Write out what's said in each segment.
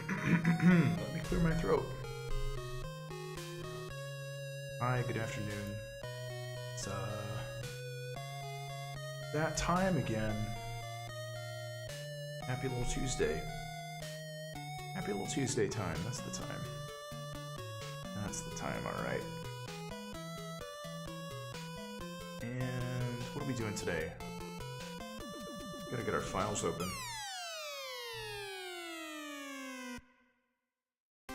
Let me clear my throat. Hi, good afternoon. It's that time again. Happy little Tuesday. Happy little Tuesday time. That's the time. That's the time, alright. And what are we doing today? Gotta get our files open. I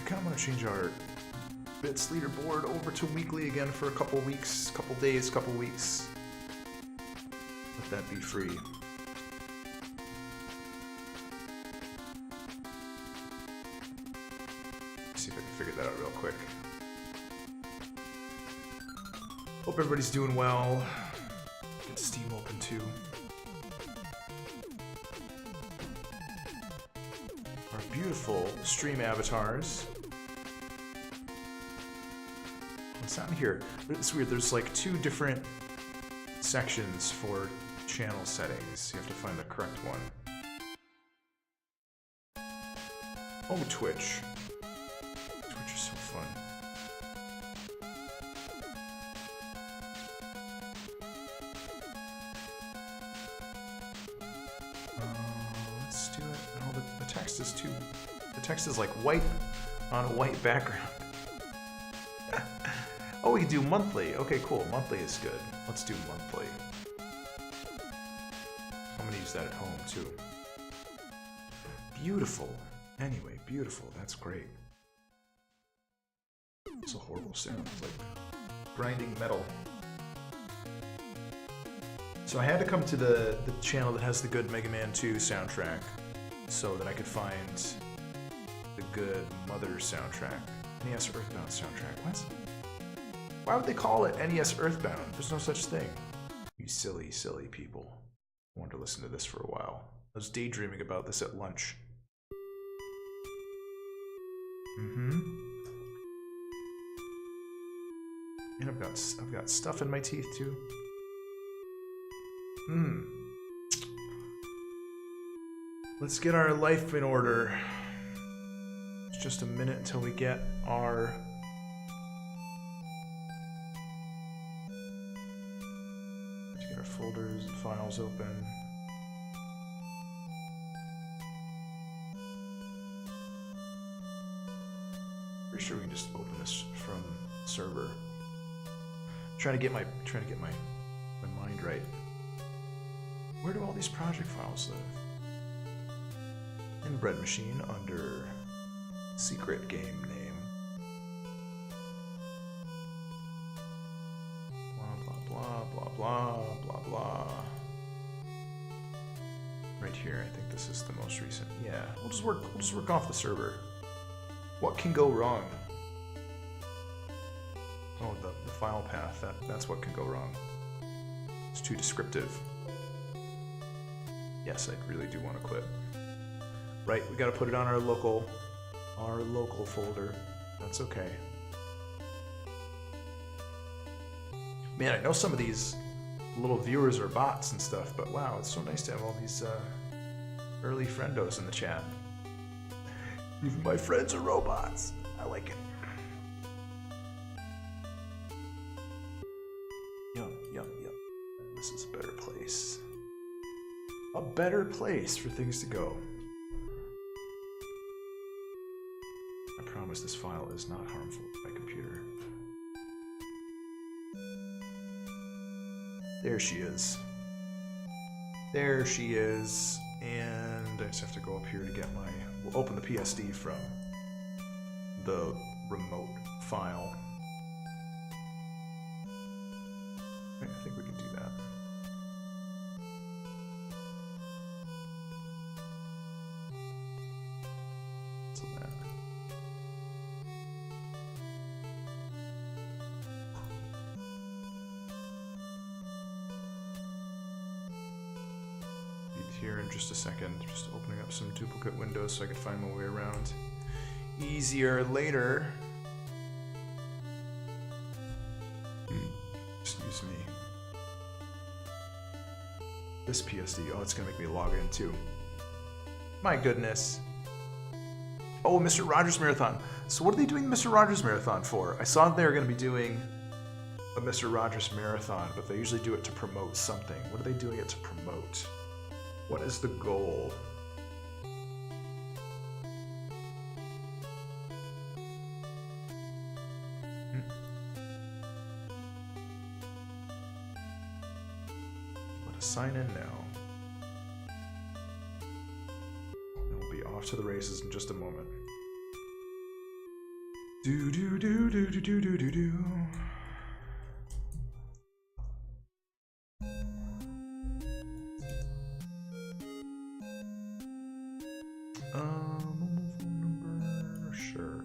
kinda wanna change our bits leaderboard over to weekly again for a couple weeks, couple days, couple weeks. Let that be free. See if I can figure that out real quick. Hope everybody's doing well. Get Steam open too. Our beautiful stream avatars. What's down here? It's weird. There's like two different sections for channel settings. You have to find the correct one. Oh, Twitch. Twitch is so fun. Let's do it. No, the text is too... The text is like white on a white background. Oh, we can do monthly. Okay, cool. Monthly is good. Let's do monthly. I'm gonna use that at home too. Beautiful. Anyway, beautiful. That's great. It's a horrible sound. It's like grinding metal. So I had to come to the channel that has the good Mega Man 2 soundtrack so that I could find the good Mother soundtrack. NES Earthbound soundtrack. What? Why would they call it NES Earthbound? There's no such thing. You silly, silly people. I wanted to listen to this for a while. I was daydreaming about this at lunch. And I've got stuff in my teeth too. Let's get our life in order. It's just a minute until we get our folders and files open. Pretty sure we can just open this from server. Trying to get my mind right. Where do all these project files live? In Bread Machine under secret game name. Blah blah blah blah blah. Right here, I think this is the most recent. Yeah, we'll just work off the server. What can go wrong? Oh, the file path. That's what can go wrong. It's too descriptive. Yes, I really do want to quit. Right, we got to put it on our local folder. That's okay. Man, I know some of these little viewers are bots and stuff, but wow, it's so nice to have all these early friendos in the chat. Even my friends are robots. I like it. Yup. This is a better place. A better place for things to go. I promise this file is not harmful to my computer. There she is. There she is. And I just have to go up here to get my... We'll open the PSD from the remote file. I think we can do that. So that. Here in just a second, just opening up some duplicate windows so I can find my way around easier later. Excuse me. This PSD, oh, it's gonna make me log in too. My goodness. Oh, Mr. Rogers Marathon. So what are they doing the Mr. Rogers Marathon for? I saw that they were going to be doing a Mr. Rogers Marathon, but they usually do it to promote something. What are they doing it to promote? What is the goal? Let us sign in now. And we'll be off to the races in just a moment. Do do do do do do do do do. Phone number, sure.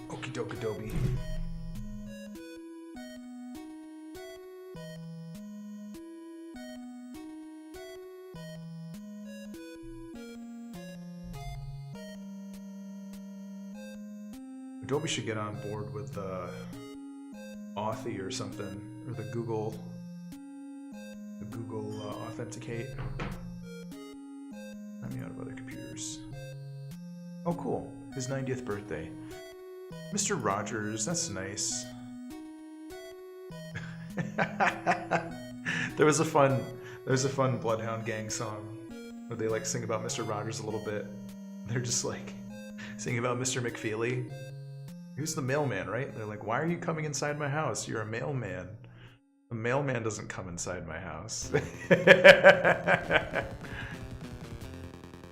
Okie doke adobe. Adobe should get on board with Authy or something, or the Google Authenticate. Let me out of other computers. Oh, cool! His 90th birthday. Mr. Rogers, that's nice. There was a fun Bloodhound Gang song where they like sing about Mr. Rogers a little bit. They're just like singing about Mr. McFeely. He was the mailman, right? They're like, why are you coming inside my house? You're a mailman. A mailman doesn't come inside my house.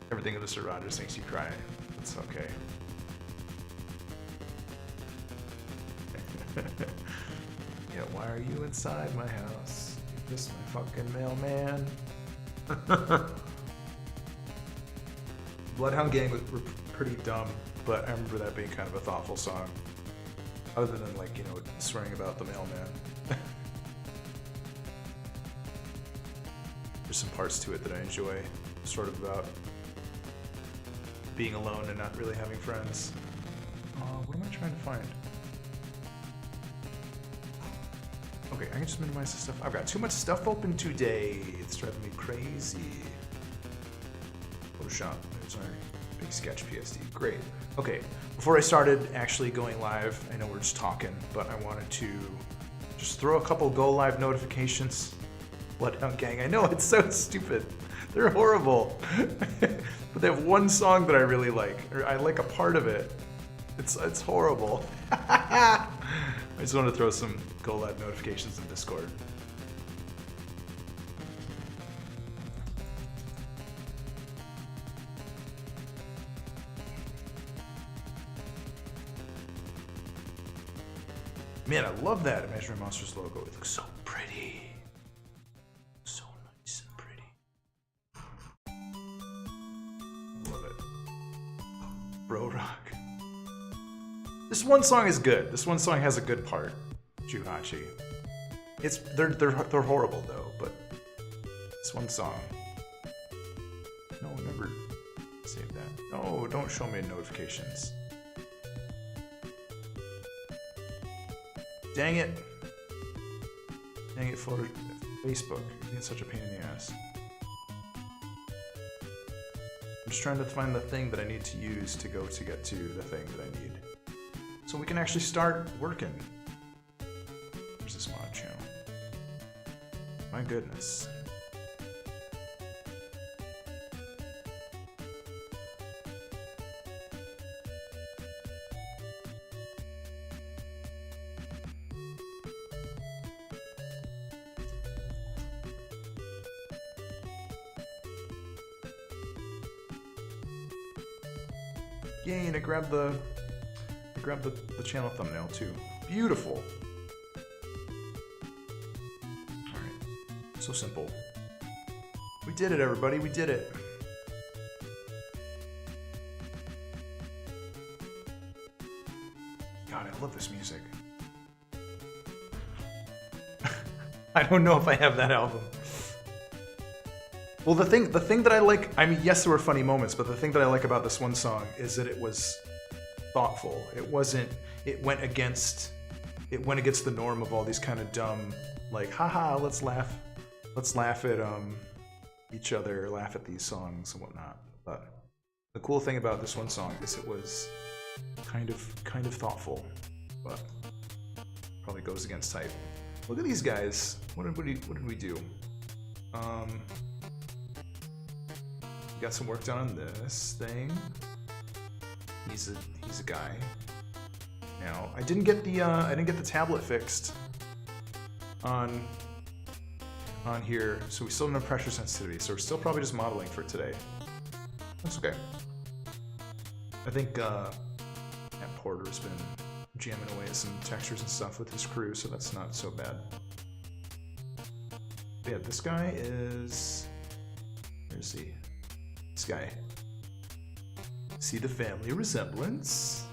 Everything that Mr. Rogers makes you cry. It's okay. Yeah, why are you inside my house? You're just my fucking mailman. Bloodhound Gang were pretty dumb, but I remember that being kind of a thoughtful song. Other than, like, you know, swearing about the mailman. There's some parts to it that I enjoy, sort of about being alone and not really having friends. What am I trying to find? Okay, I can just minimize the stuff. I've got too much stuff open today. It's driving me crazy. Photoshop. There's our big sketch PSD. Great. Okay, before I started actually going live, I know we're just talking, but I wanted to just throw a couple go live notifications. Bloodhound Gang. I know, it's so stupid. They're horrible. But they have one song that I really like, or I like a part of it. It's horrible. I just want to throw some go live notifications in Discord. Man, I love that Imaginary Monsters logo. It looks so pretty. So nice and pretty. Love it. Bro Rock. This one song is good. This one song has a good part. Juhachi. They're horrible though, but this one song. No, remember, save that. No, don't show me notifications. Dang it. Dang it, Facebook. You're being such a pain in the ass. I'm just trying to find the thing that I need to use to go to get to the thing that I need. So we can actually start working. Where's this mod channel? My goodness. Yay, and I grabbed the channel thumbnail too. Beautiful. Alright. So simple. We did it, everybody. We did it. God, I love this music. I don't know if I have that album. Well, the thing that I like, I mean, yes, there were funny moments, but the thing that I like about this one song is that it was thoughtful. It went against the norm of all these kind of dumb Like, haha, let's laugh at each other, laugh at these songs and whatnot. But the cool thing about this one song is it was kind of thoughtful, but probably goes against type. Look at these guys. What did we do? Got some work done on this thing. He's a guy. Now I didn't get the tablet fixed on here, so we still don't have pressure sensitivity. So we're still probably just modeling for today. That's okay. I think Matt Porter's been jamming away at some textures and stuff with his crew, so that's not so bad. But yeah, this guy is... Where is he? This guy. See the family resemblance?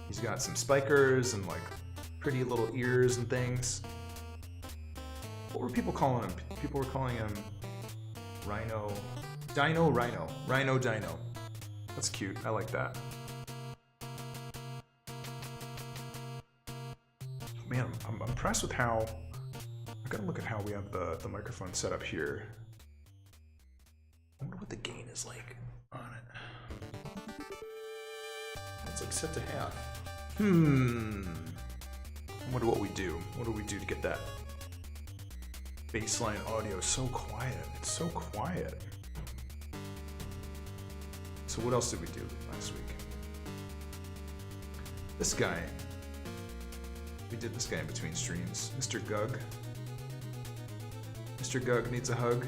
He's got some spikers and like pretty little ears and things. What were people calling him? People were calling him Rhino. Rhino Dino. That's cute. I like that. Man, I'm impressed with how... I gotta look at how we have the microphone set up here. I wonder what the gain is like on it. It's like set to half. I wonder what we do. What do we do to get that baseline audio so quiet? It's so quiet. So what else did we do last week? This guy. We did this guy in between streams. Mr. Gug. Mr. Gug needs a hug.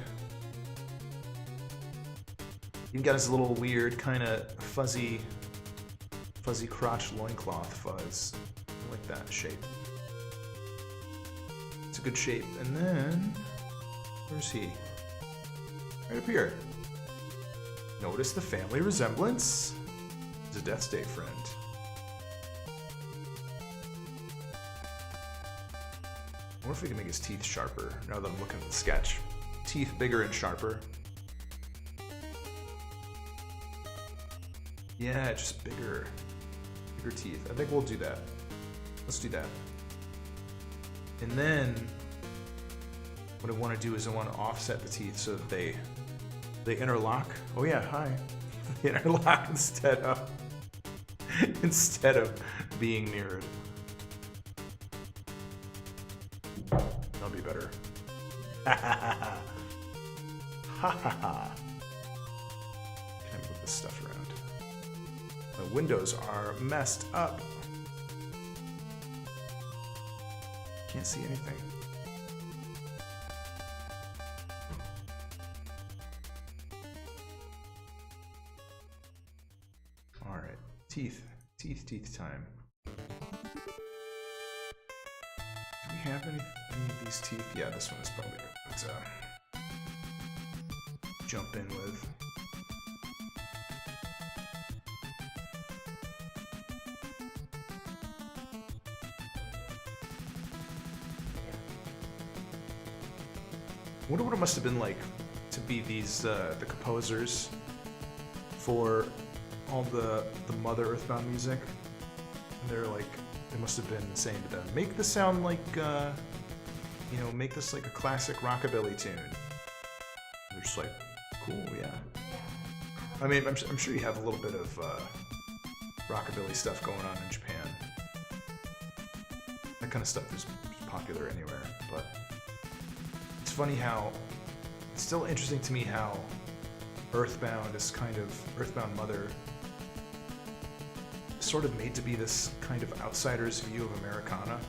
He got his little weird, kind of fuzzy crotch loincloth fuzz. I like that shape. It's a good shape. And then, where's he? Right up here. Notice the family resemblance. He's a Death's Day friend. I wonder if we can make his teeth sharper now that I'm looking at the sketch. Teeth bigger and sharper. Yeah, just bigger teeth. I think we'll do that. Let's do that. And then what I want to do is I want to offset the teeth so that they interlock. Oh yeah, hi. They interlock instead of being mirrored. That'll be better. Ha ha ha. Ha ha ha. Can I move this stuff around? My windows are messed up. Can't see anything. All right, teeth time. Do we have any of these teeth? Yeah, this one is probably good to jump in with. I wonder what it must have been like to be these the composers for all the Mother Earthbound music. And they're like, they must have been saying to them, make this sound like you know, make this like a classic rockabilly tune. They're just like, cool, yeah. I mean, I'm sure you have a little bit of rockabilly stuff going on in Japan. That kind of stuff is popular anywhere, but it's funny how, it's still interesting to me how Earthbound is kind of, Earthbound Mother, sort of made to be this kind of outsider's view of Americana,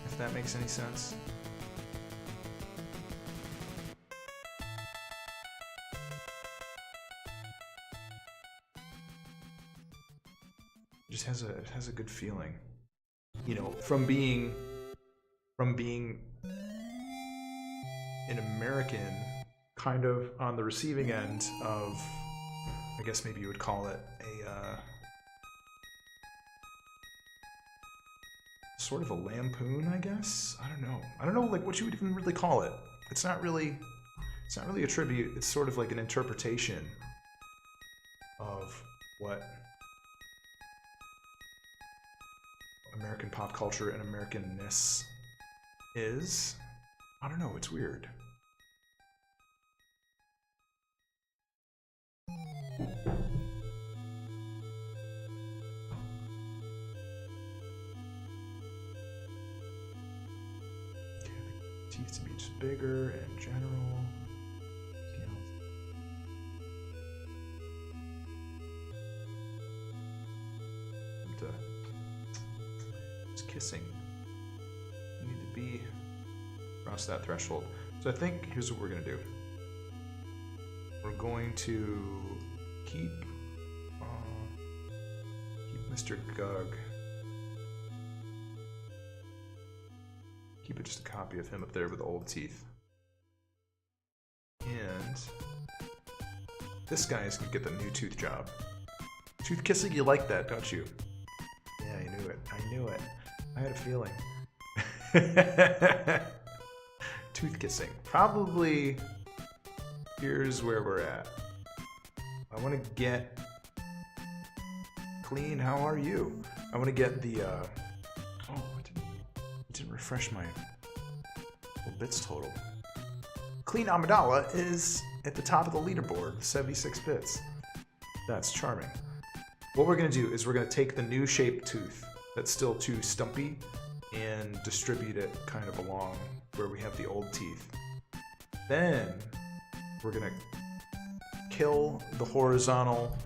if that makes any sense. It just has a good feeling, you know, from being an American, kind of on the receiving end of, I guess maybe you would call it a sort of a lampoon, I guess. I don't know like what you would even really call it. It's not really a tribute. It's sort of like an interpretation of what American pop culture and Americanness is. I don't know, it's weird. Teeth to be just bigger in general. Just kissing. You need to be across that threshold. So I think here's what we're gonna do. We're going to keep Mr. Gug. Keep it just a copy of him up there with the old teeth. And this guy is gonna get the new tooth job. Tooth kissing, you like that, don't you? Yeah, I knew it. I knew it. I had a feeling. Tooth kissing. Probably here's where we're at. I want to get clean. How are you? I want to get the oh, it didn't refresh my bits total. Clean Amidala is at the top of the leaderboard, 76 bits. That's charming. What we're going to do is we're going to take the new shaped tooth that's still too stumpy and distribute it kind of along where we have the old teeth. Then we're going to kill the horizontal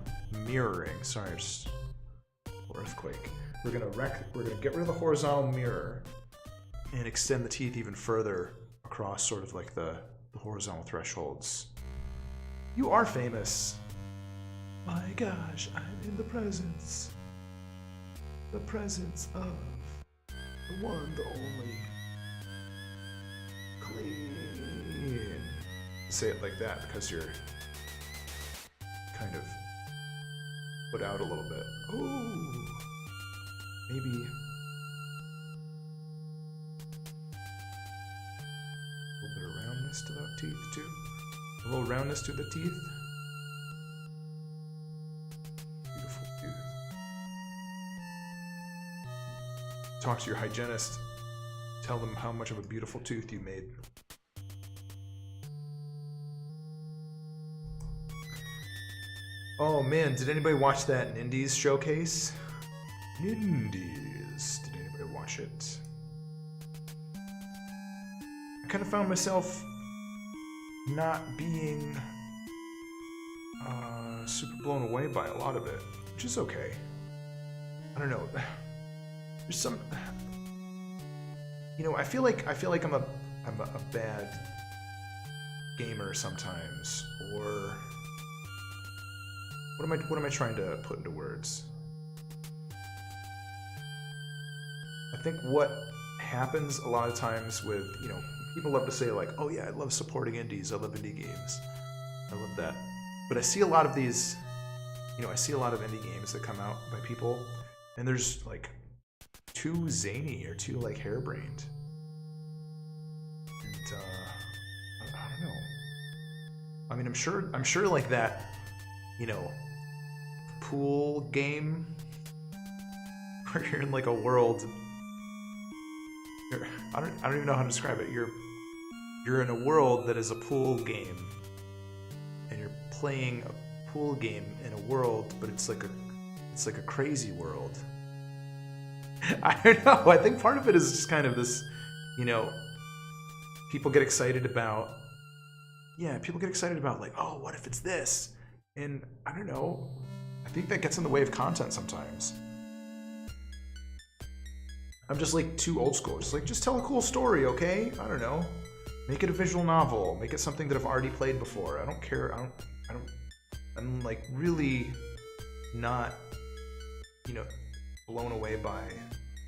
mirroring. Sorry, just earthquake. We're going to get rid of the horizontal mirror and extend the teeth even further across sort of like the horizontal thresholds. You are famous. My gosh, I'm in the presence of the one, the only, clean. Say it like that because you're kind of put out a little bit. Oh, maybe a little bit of roundness to the teeth too. A little roundness to the teeth. Talk to your hygienist. Tell them how much of a beautiful tooth you made. Oh man, did anybody watch that Indies showcase? Indies. Did anybody watch it? I kind of found myself not being super blown away by a lot of it, which is okay. I don't know. There's some, you know, I feel like I'm a bad gamer sometimes, or what am I trying to put into words? I think what happens a lot of times with, you know, people love to say like, oh yeah, I love supporting indies, I love indie games, I love that. But I see a lot of these, you know, I see a lot of indie games that come out by people, and there's like too zany or too like harebrained. And I don't know. I mean, I'm sure like that, you know, pool game where you're in like a world. I don't even know how to describe it. You're in a world that is a pool game, and you're playing a pool game in a world, but it's like a crazy world. I don't know. I think part of it is just kind of this, you know, people get excited about like, oh, what if it's this? And I don't know. I think that gets in the way of content sometimes. I'm just like too old school. Just tell a cool story, okay? I don't know. Make it a visual novel. Make it something that I've already played before. I don't care. I'm like really not, you know, blown away by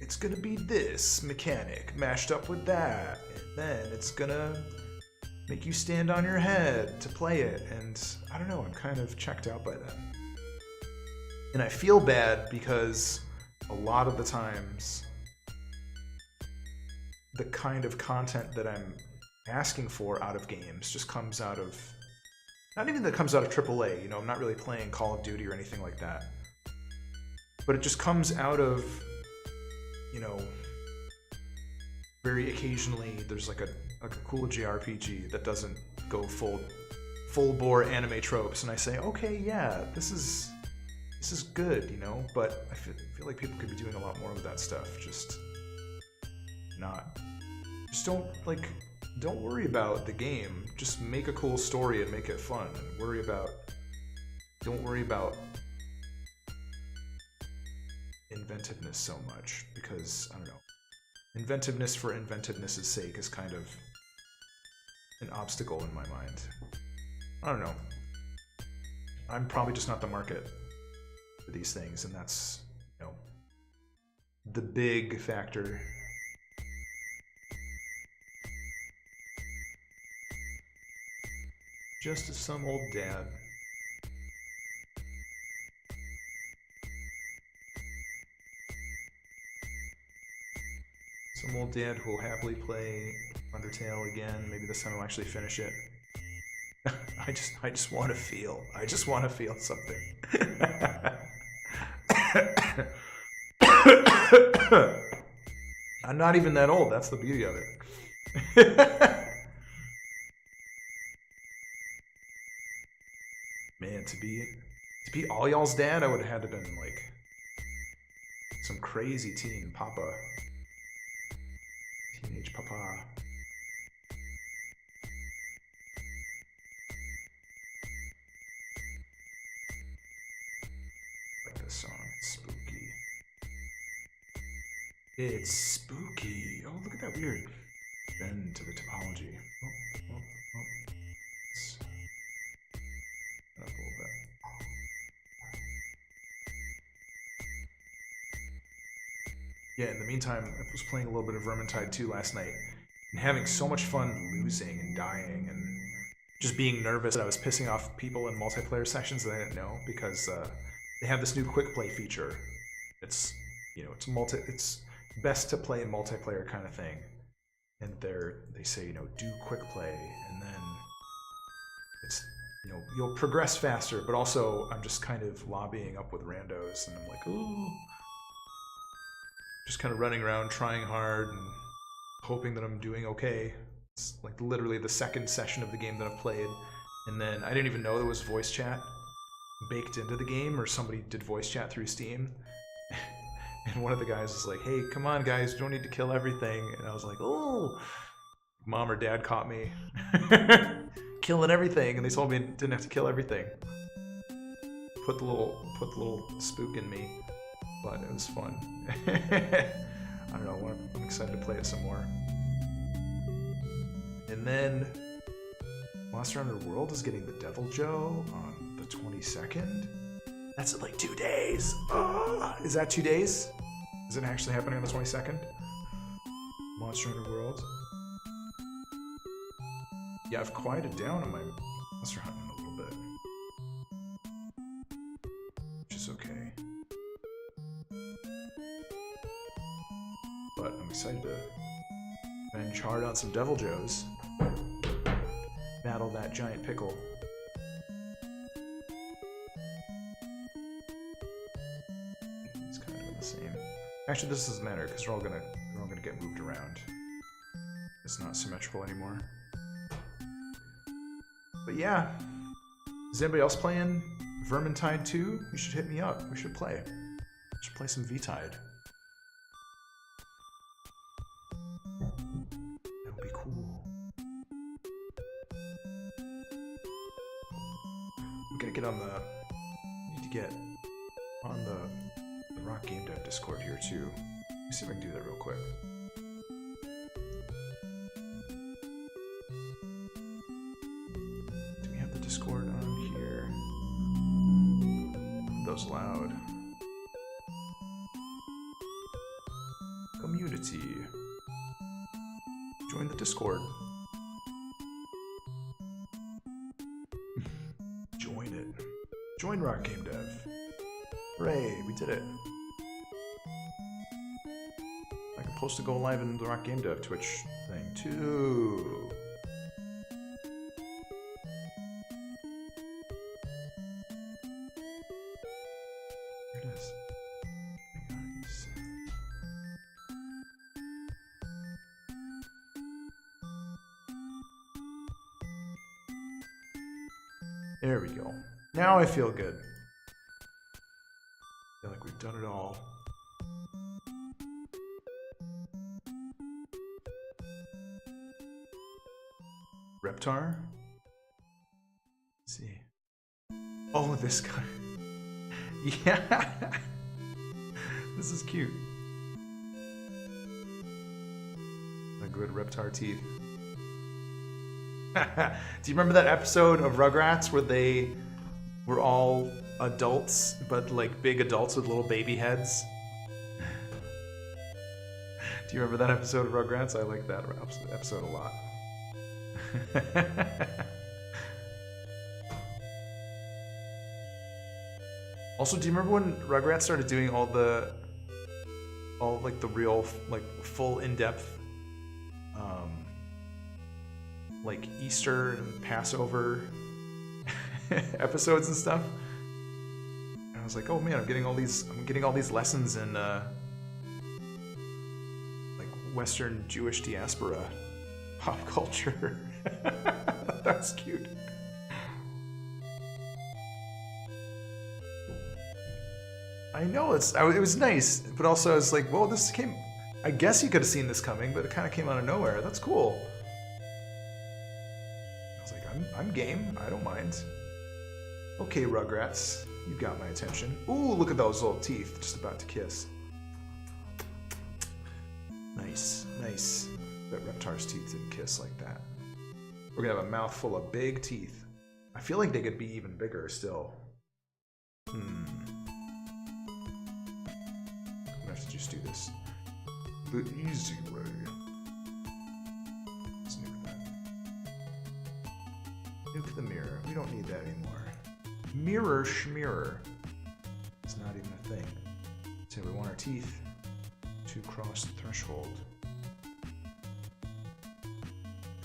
it's gonna be this mechanic mashed up with that, and then it's gonna make you stand on your head to play it, and I don't know, I'm kind of checked out by that. And I feel bad because a lot of the times the kind of content that I'm asking for out of games just comes out of, not even that comes out of AAA, you know, I'm not really playing Call of Duty or anything like that. But it just comes out of you know, very occasionally there's like a cool JRPG that doesn't go full bore anime tropes, and I say, okay, yeah, this is good, you know. But I feel like people could be doing a lot more with that stuff. Just don't worry about the game. Just make a cool story and make it fun. And don't worry about inventiveness so much, because I don't know. Inventiveness for inventiveness' sake is kind of an obstacle in my mind. I don't know. I'm probably just not the market for these things, and that's, you know, the big factor. Just as some old dad. Some old dad who will happily play Undertale again. Maybe this time I'll actually finish it. I just want to feel. I just want to feel something. I'm not even that old. That's the beauty of it. Man, to be all y'all's dad, I would have had to been like some crazy teen papa. Teenage papa. Like this song. It's spooky. It's spooky. Oh, look at that weird bend to the topology. Oh. Let's up a little bit. Yeah, in the meantime, I was playing a little bit of Vermintide 2 last night and having so much fun losing and dying and just being nervous that I was pissing off people in multiplayer sessions that I didn't know, because they have this new quick play feature. It's, you know, it's best to play multiplayer kind of thing. And they say, you know, do quick play, and then it's, you know, you'll progress faster, but also I'm just kind of lobbying up with randos, and I'm like, ooh. Just kind of running around, trying hard, and hoping that I'm doing okay. It's like literally the second session of the game that I've played, and then I didn't even know there was voice chat baked into the game, or somebody did voice chat through Steam. And one of the guys was like, hey, come on guys, you don't need to kill everything. And I was like, oh, mom or dad caught me killing everything, and they told me I didn't have to kill everything. Put the little spook in me, but it was fun. I don't know, I'm excited to play it some more. And then Monster Hunter World is getting the Devil Joe on the 22nd. That's in like 2 days. Is that 2 days? Is it actually happening on the 22nd? Monster Hunter World. Yeah, I've quieted down on my Monster Hunting a little bit, which is okay. But I'm excited to bench hard on some Devil Joes. Battle that giant pickle. It's kind of the same. Actually, this doesn't matter because they're all gonna get moved around. It's not symmetrical anymore. But yeah, is anybody else playing Vermintide 2? You should hit me up. We should play. We should play some V-Tide. That would be cool. We gotta get on the. Need to get on the Rock Game Dev Discord here too. Let me see if I can do that real quick. Do we have the Discord on here? Those loud. Community. Join the Discord. Join it. Join Rock Game Dev. Hooray, we did it. I can post to go live in the Rock Game Dev Twitch thing too. Here it is. Hey guys. There we go. Now I feel good. I feel like we've done it all. Reptar? Let's see. Oh, this guy. Yeah. This is cute. A good Reptar teeth. Do you remember that episode of Rugrats where they were all adults, but like big adults with little baby heads? Do you remember that episode of Rugrats? I like that episode a lot. Also, do you remember when Rugrats started doing all like the real, like full in-depth like Easter and Passover episodes and stuff? And I was like, oh man, I'm getting all these lessons in like Western Jewish diaspora pop culture. That's cute. I know it was nice, but also I was like, well, this came. I guess you could have seen this coming, but it kind of came out of nowhere. That's cool. I was like, I'm game. I don't mind. Okay, Rugrats, you got my attention. Ooh, look at those little teeth, just about to kiss. Nice, nice. Bet Reptar's teeth didn't kiss like that. We're gonna have a mouth full of big teeth. I feel like they could be even bigger still. I'm gonna have to just do this the easy way. Let's nuke that. Nuke the mirror. We don't need that anymore. Mirror schmirror. It's not even a thing. So we want our teeth to cross the threshold.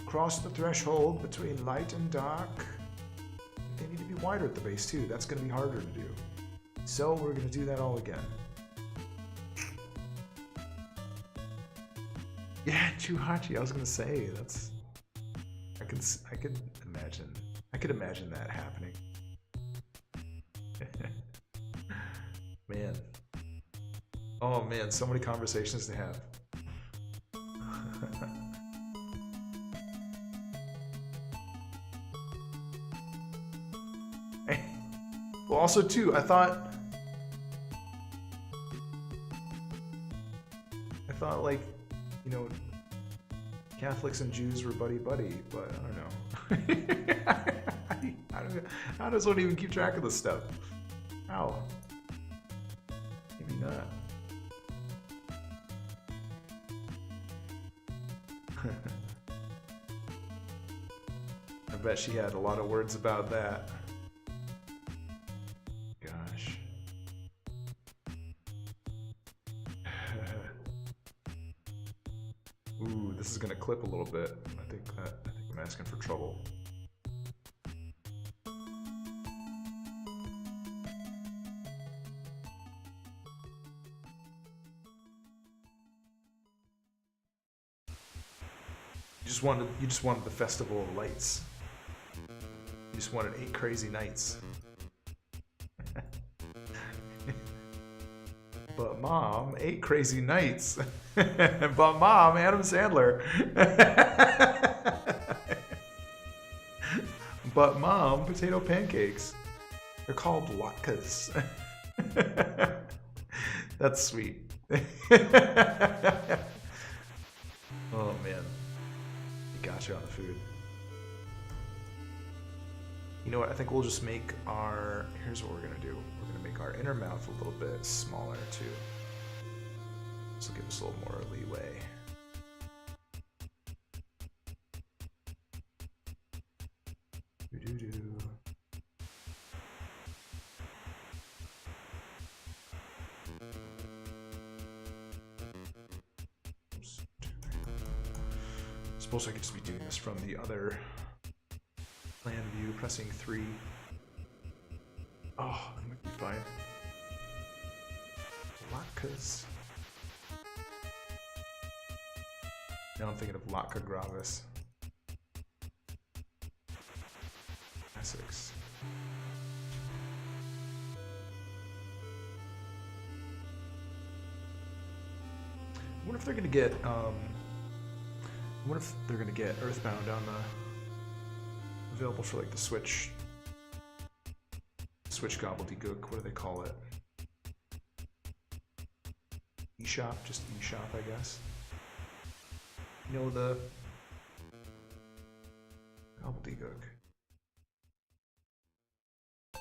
Cross the threshold between light and dark. They need to be wider at the base too. That's going to be harder to do. So we're going to do that all again. Yeah, Chuhachi. I was going to say that's. I could imagine that happening. Man. Oh man, so many conversations to have. Well, also too, I thought like, you know, Catholics and Jews were buddy-buddy, but I don't know. How does one even keep track of this stuff? How? Maybe not. I bet she had a lot of words about that. Gosh. Ooh, this is gonna clip a little bit. I think I'm asking for trouble. You just wanted the Festival of Lights. You just wanted 8 crazy nights. But Mom, 8 crazy nights. But Mom, Adam Sandler. But Mom, potato pancakes. They're called latkes. That's sweet. Oh man. Gotcha on the food. You know what? I think we'll just make our. Here's what we're gonna do. We're gonna make our inner mouth a little bit smaller too. This will give us a little more leeway. Doo-doo-doo. I suppose I could just be doing this from the other plan view, pressing 3. Oh, that might be fine. Latkes. Now I'm thinking of Latka Gravis. Essex. wonder if they're gonna get I wonder if they're gonna get Earthbound on the available for like the Switch gobbledygook. What do they call it? eShop, just eShop, I guess. You know, the gobbledygook.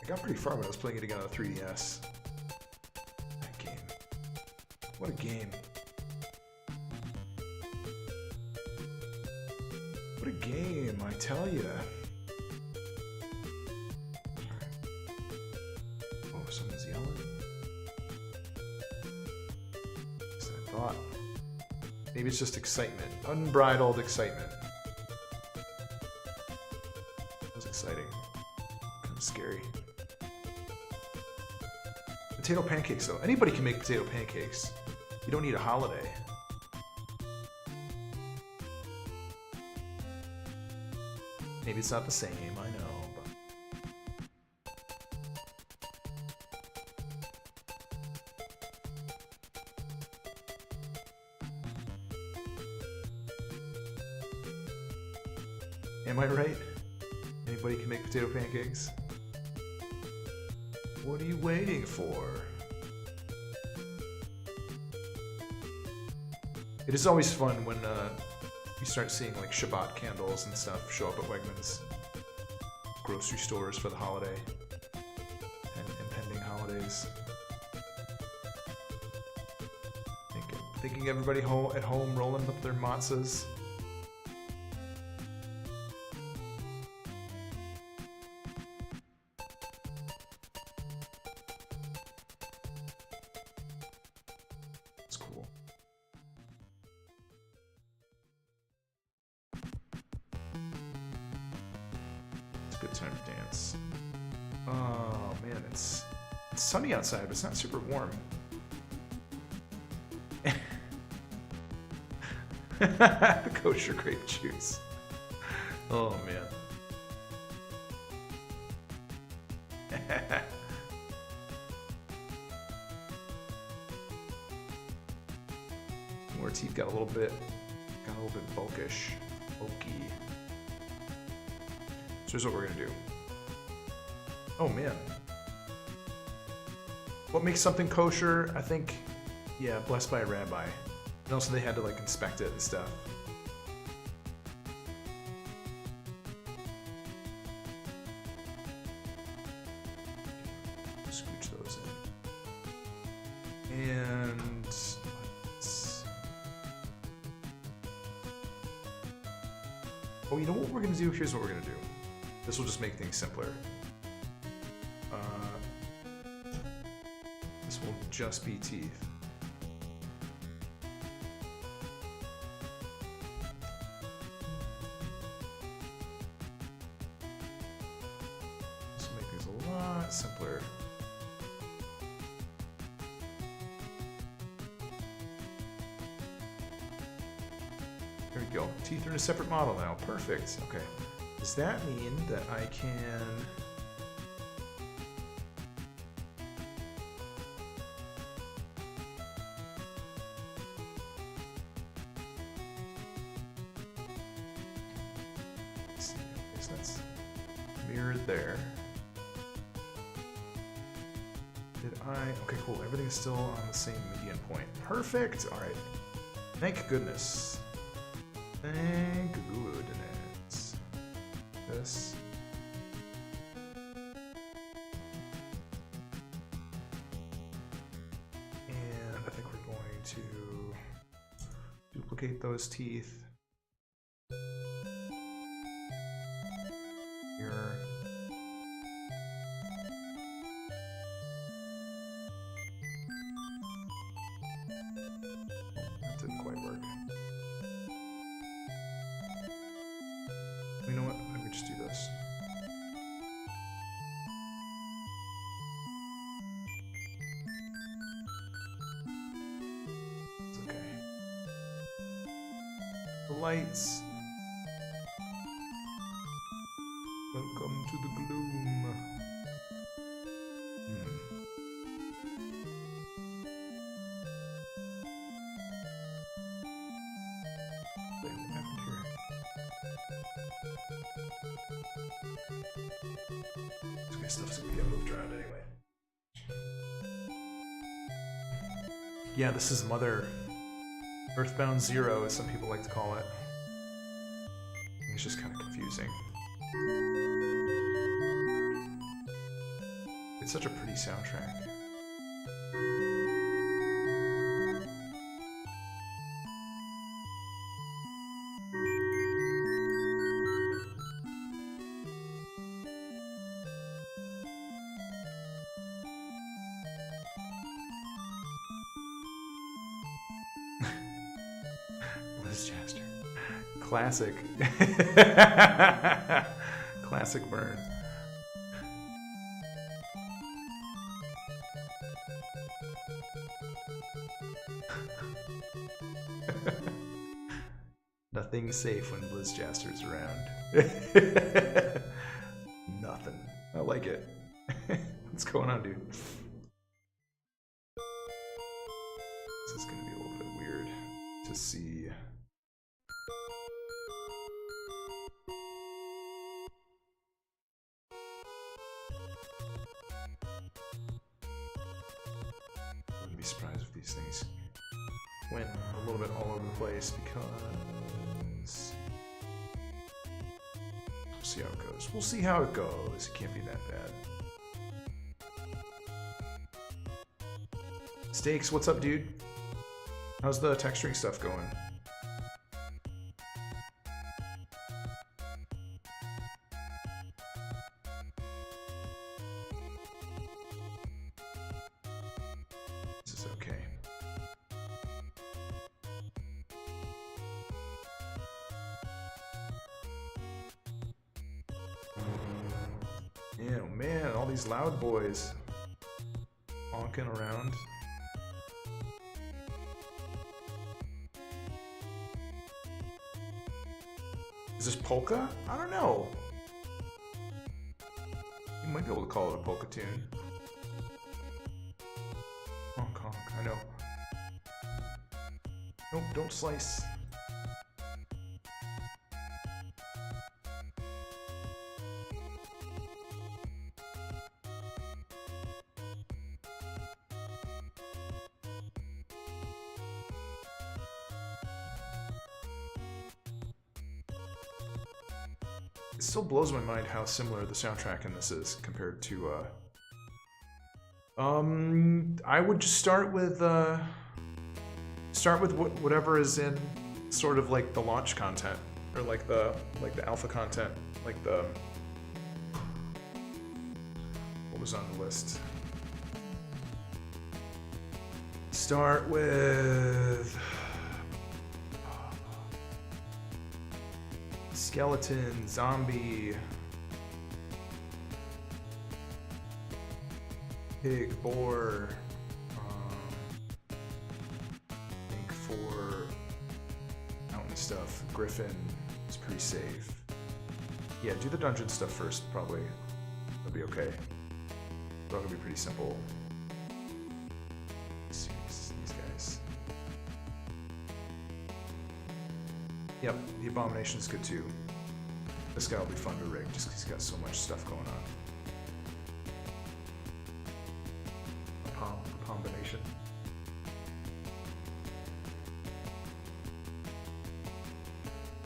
I got pretty far when I was playing it again on the 3DS. That game. What a game. What a game, I tell ya. Oh, someone's yelling. That's what I thought. Maybe it's just excitement. Unbridled excitement. That was exciting. Kind of scary. Potato pancakes, though. Anybody can make potato pancakes. You don't need a holiday. Maybe it's not the same, I know, but... Am I right? Anybody can make potato pancakes? What are you waiting for? It is always fun when you start seeing like Shabbat candles and stuff show up at Wegmans grocery stores for the holiday and impending holidays. Thinking everybody at home rolling up their matzahs. Sunny outside, but it's not super warm. The kosher grape juice. Oh man. More teeth got a little bit bulkish. Bulky. So here's what we're gonna do. Oh man. What makes something kosher? I think, yeah, blessed by a rabbi. And also they had to like inspect it and stuff. Scooch those in. And oh, you know what we're gonna do? Here's what we're gonna do. This will just make things simpler. Just be teeth. This will make things a lot simpler. There we go. Teeth are in a separate model now. Perfect. Okay. Does that mean that I can... there. Did I? Okay, cool. Everything's still on the same median point. Perfect. All right. Thank goodness. Thank goodness. This. And I think we're going to duplicate those teeth. Lights. Welcome to the gloom. This guy's stuff's gonna get moved around anyway. Yeah, this is Mother Earthbound Zero, as some people like to call it. It's just kind of confusing. It's such a pretty soundtrack. Classic. Classic burn. Nothing's safe when Blizzjaster's around. Nothing. I like it. What's going on, dude? This is gonna be a little bit weird to see. Surprised if these things went a little bit all over the place because we'll see how it goes. We'll see how it goes. It can't be that bad. Stakes, what's up, dude? How's the texturing stuff going? Yeah, man, all these loud boys honking around. Is this polka? I don't know. You might be able to call it a polka tune. Honk, honk, I know. Nope, don't slice. It still blows my mind how similar the soundtrack in this is compared to, I would just start with whatever is in sort of like the launch content, or like the alpha content, like the, what was on the list? Start with skeleton, zombie, pig, boar. I think for mountain stuff, griffin is pretty safe. Yeah, do the dungeon stuff first, probably. That'll be okay. That'll be pretty simple. These guys. Yep, the Abomination's good too. This guy will be fun to rig just because he's got so much stuff going on. Combination.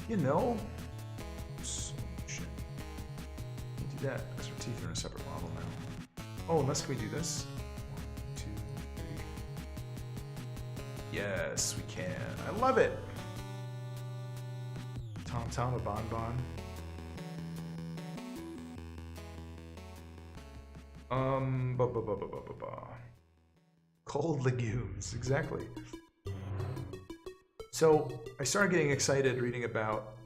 You know, so shit. Can't do that because our teeth are in a separate model now. Oh, unless can we do this? 1, 2, 3. Yes, we can. I love it. Tom, a bonbon. Cold legumes, exactly. So I started getting excited reading about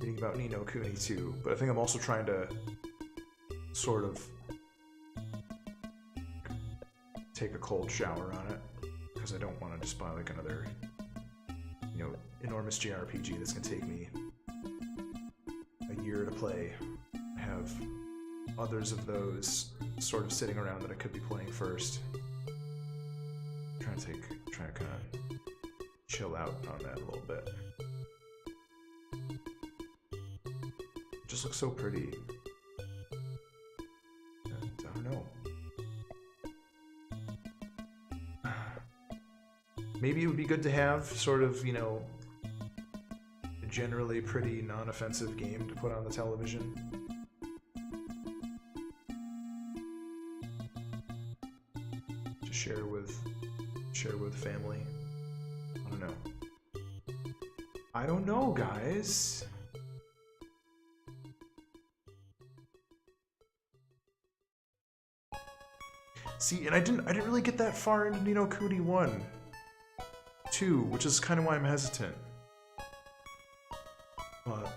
Ni no Kuni too, but I think I'm also trying to sort of take a cold shower on it because I don't want to just buy like another, you know, enormous JRPG that's gonna take me a year to play. I have others of those sort of sitting around that I could be playing first. Trying to kind of chill out on that a little bit. just looks so pretty. And I don't know. Maybe it would be good to have sort of, you know, a generally pretty non-offensive game to put on the television. To share with family. I don't know. I don't know, guys. See, and I didn't really get that far into Ni no Kuni 1, 2, which is kind of why I'm hesitant. But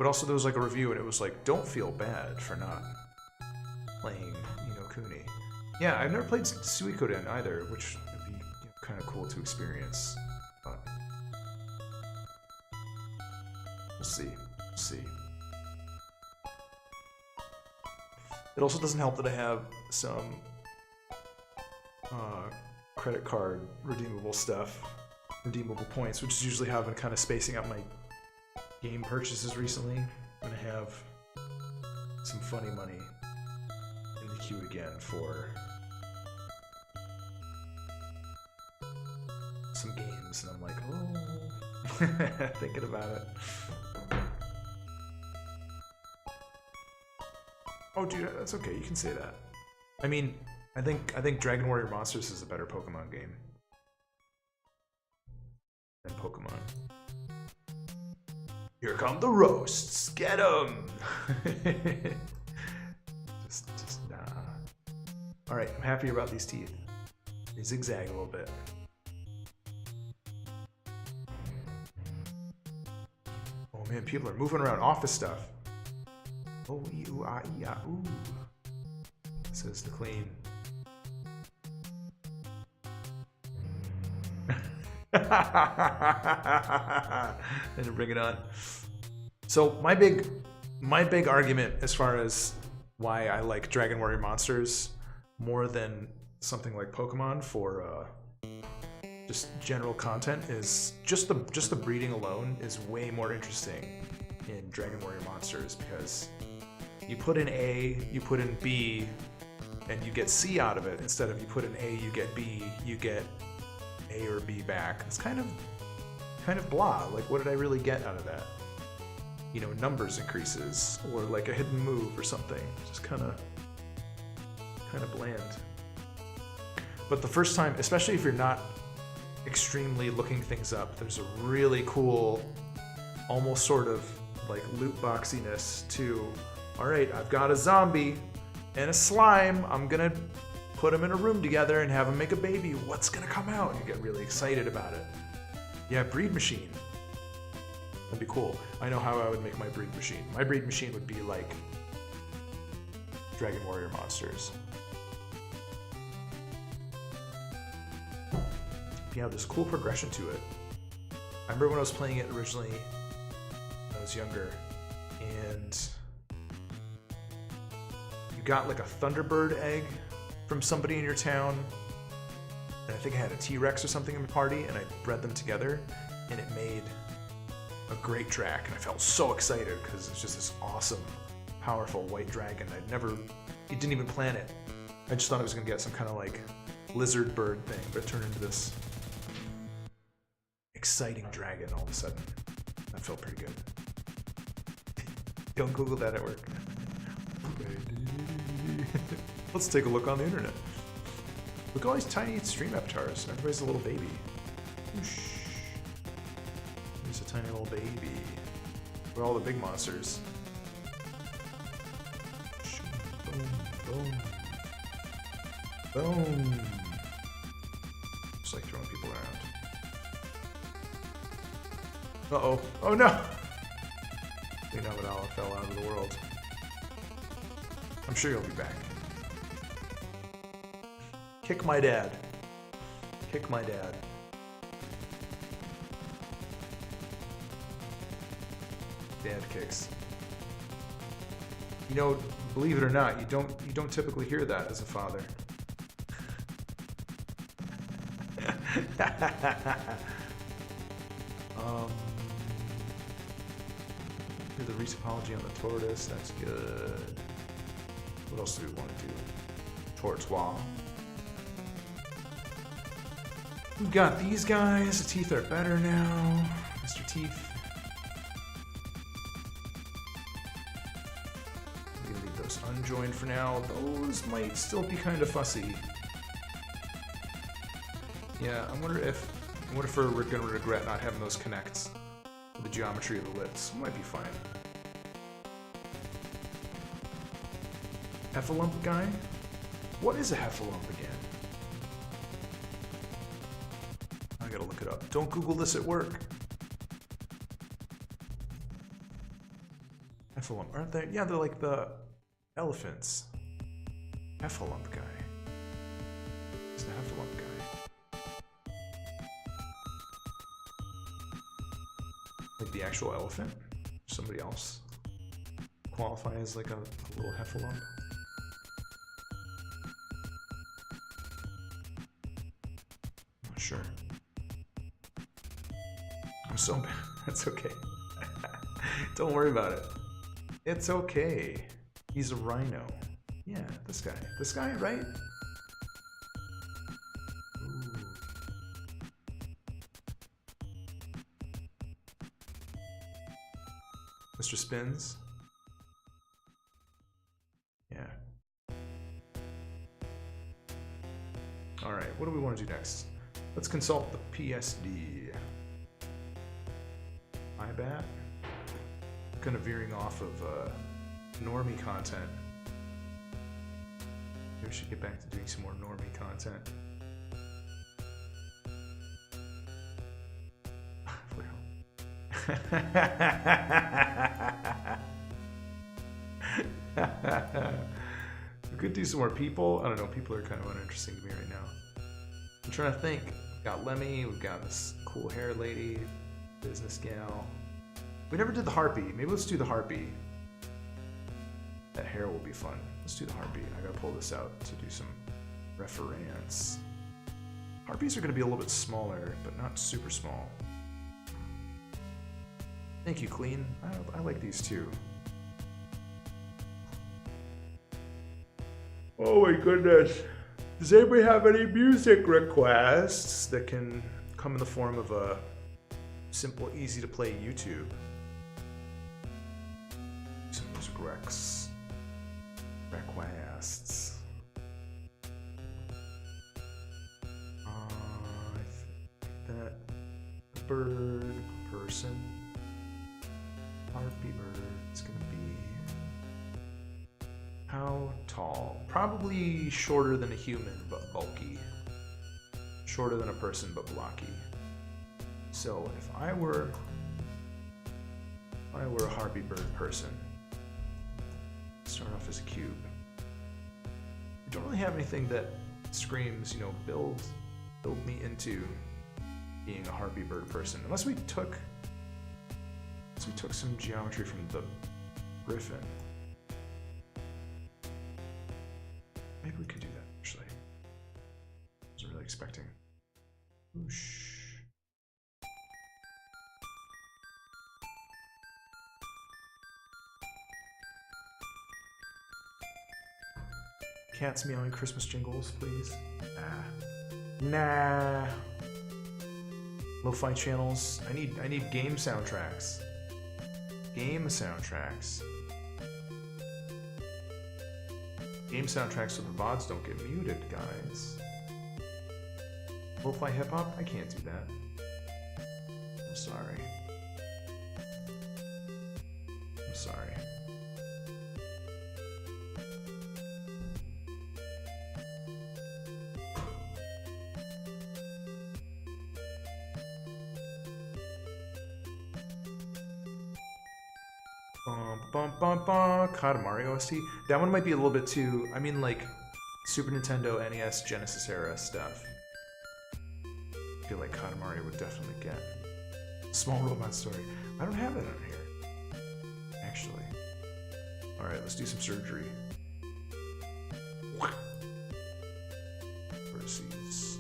also there was like a review and it was like, don't feel bad for not playing Ni no Kuni. Yeah, I've never played Suikoden either, which would be, you know, kind of cool to experience. But we'll see. We'll see. It also doesn't help that I have some credit card redeemable stuff, redeemable points, which is usually how I've been kind of spacing out my game purchases recently. I'm gonna have some funny money in the queue again for some games, and I'm like, oh, thinking about it. Oh, dude, that's okay. You can say that. I mean, I think Dragon Warrior Monsters is a better Pokemon game than Pokemon. Here come the roasts. Get 'em. just nah. All right, I'm happy about these teeth. They zigzag a little bit. Oh man, people are moving around office stuff. Oh, ooh, ah, yeah, ooh, says the Queen. And bring it on. So my big argument as far as why I like Dragon Warrior Monsters more than something like Pokemon for just general content is just the breeding alone is way more interesting in Dragon Warrior Monsters, because you put in A, you put in B, and you get C out of it. Instead of you put in A, you get B, you get A or B back. It's kind of blah. Like, what did I really get out of that? You know, numbers increases, or like a hidden move or something. Just kind of bland. But the first time, especially if you're not extremely looking things up, there's a really cool, almost sort of like loot boxiness to, all right, I've got a zombie and a slime. I'm gonna put them in a room together and have them make a baby. What's gonna come out? You get really excited about it. Yeah, breed machine. That'd be cool. I know how I would make my breed machine. My breed machine would be like Dragon Warrior Monsters. Yeah, there's cool progression to it. I remember when I was playing it originally when I was younger, and you got like a Thunderbird egg from somebody in your town, and I think I had a T-Rex or something in my party, and I bred them together, and it made a great drac, and I felt so excited because it's just this awesome, powerful white dragon. It didn't even plan it. I just thought I was gonna get some kind of like lizard bird thing, but it turned into this exciting dragon all of a sudden. That felt pretty good. Don't Google that at work. Let's take a look on the internet. Look at all these tiny stream avatars. Everybody's a little baby. Whoosh. There's a tiny little baby. Where are all the big monsters? Boom, boom. Boom. Just like throwing people around. Uh-oh. Oh no! Clean Amidala fell out of the world. I'm sure you'll be back. Kick my dad. Kick my dad. Dad kicks. You know, believe it or not, you don't typically hear that as a father. Do the retopology on the tortoise. That's good. What else do we want to do? Tortoise. We've got these guys. The teeth are better now. Mr. Teeth. We can leave those unjoined for now. Those might still be kind of fussy. Yeah, I wonder if we're gonna regret not having those connect with the geometry of the lips. Might be fine. Heffalump guy? What is a heffalump again? I gotta look it up. Don't Google this at work. Heffalump, aren't they? Yeah, they're like the elephants. Heffalump guy. It's the heffalump guy. Like the actual elephant? Somebody else qualify as like a little heffalump? Not sure. I'm so bad. That's okay. Don't worry about it. It's okay. He's a rhino. Yeah, this guy. This guy, right? Ooh. Mr. Spins? Yeah. Alright, what do we want to do next? Let's consult the PSD. IBAT? Kind of veering off of normie content. Maybe we should get back to doing some more normie content. We could do some more people. I don't know, people are kind of uninteresting to me right now. I'm trying to think. We've got Lemmy, we've got this cool hair lady, business gal. We never did the harpy. Maybe let's do the harpy. That hair will be fun. Let's do the harpy. I gotta pull this out to do some reference. Harpies are gonna be a little bit smaller, but not super small. Thank you, Clean. I like these too. Oh my goodness. Does anybody have any music requests that can come in the form of a simple, easy to play YouTube? Some music requests. I think that bird person. Harpy bird is gonna be how tall? Probably shorter than a human, but bulky. Shorter than a person, but blocky. So if I were a harpy bird person, start off as a cube. I don't really have anything that screams, you know, build me into being a harpy bird person, unless we took some geometry from the griffin. Maybe we could do that, actually. I wasn't really expecting. Whoosh. Cats meowing Christmas jingles, please. Nah. Lo-fi channels. I need game soundtracks. Game soundtracks. Game soundtracks so the VODs don't get muted, guys. Lo-fi hip-hop? I can't do that. I'm sorry. I'm sorry. Katamari OST. That one might be a little bit too. I mean, like Super Nintendo, NES, Genesis era stuff. I feel like Katamari would definitely get. Small Robot Story. I don't have it on here, actually. All right, let's do some surgery. Versus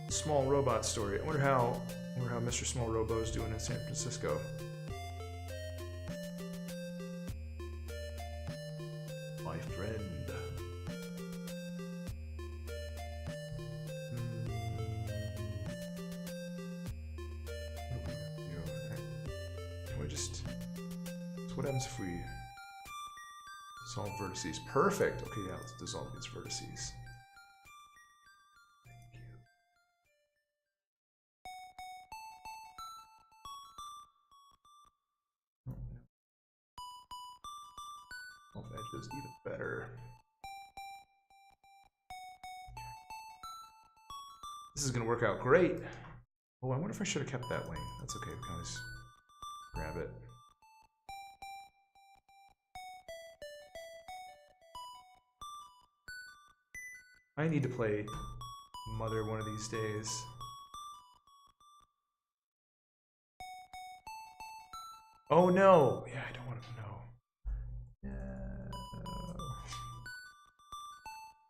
Small Robot Story. I wonder how Mr. Small Robo is doing in San Francisco. my friend. Can we just... So what happens if we dissolve vertices? Perfect! Okay, yeah, let's dissolve these vertices. Edges even better. This is gonna work out great. Oh, I wonder if I should have kept that wing. That's okay, we can always grab it. I need to play Mother one of these days. Oh no! Yeah, I don't want to know.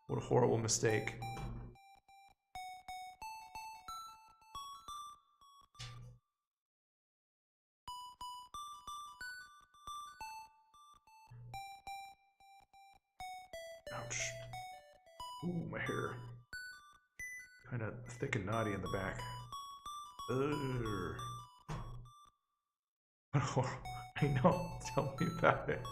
What a horrible mistake. Ouch. Ooh, my hair. Kind of thick and knotty in the back. Ugh. What a horrible... I know, tell me about it.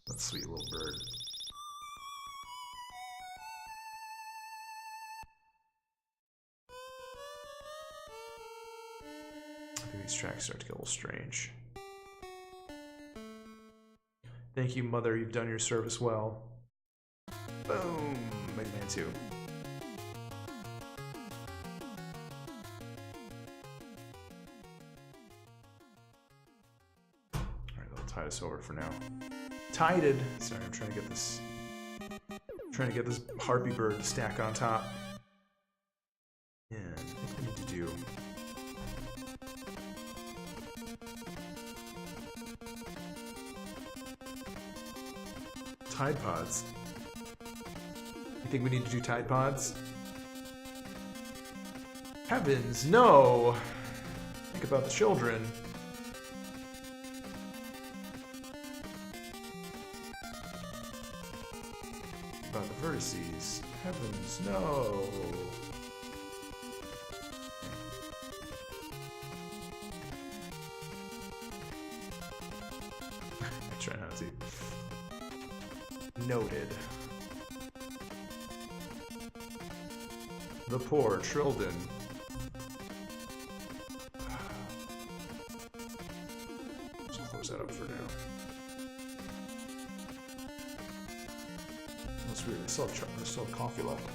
That sweet little bird. I think these tracks start to get a little strange. Thank you, Mother. You've done your service well. Boom! Mega Man 2. Alright, that'll tide us over for now. Tided! Sorry, I'm trying to get this... harpy bird to stack on top. And I think we need to do... Tide Pods. You think we need to do Tide Pods? Heavens, no! Think about the children. About the vertices. Heavens, no! I try not to. Noted. The poor children. Let's close that up for now. That's weird. I still have coffee left.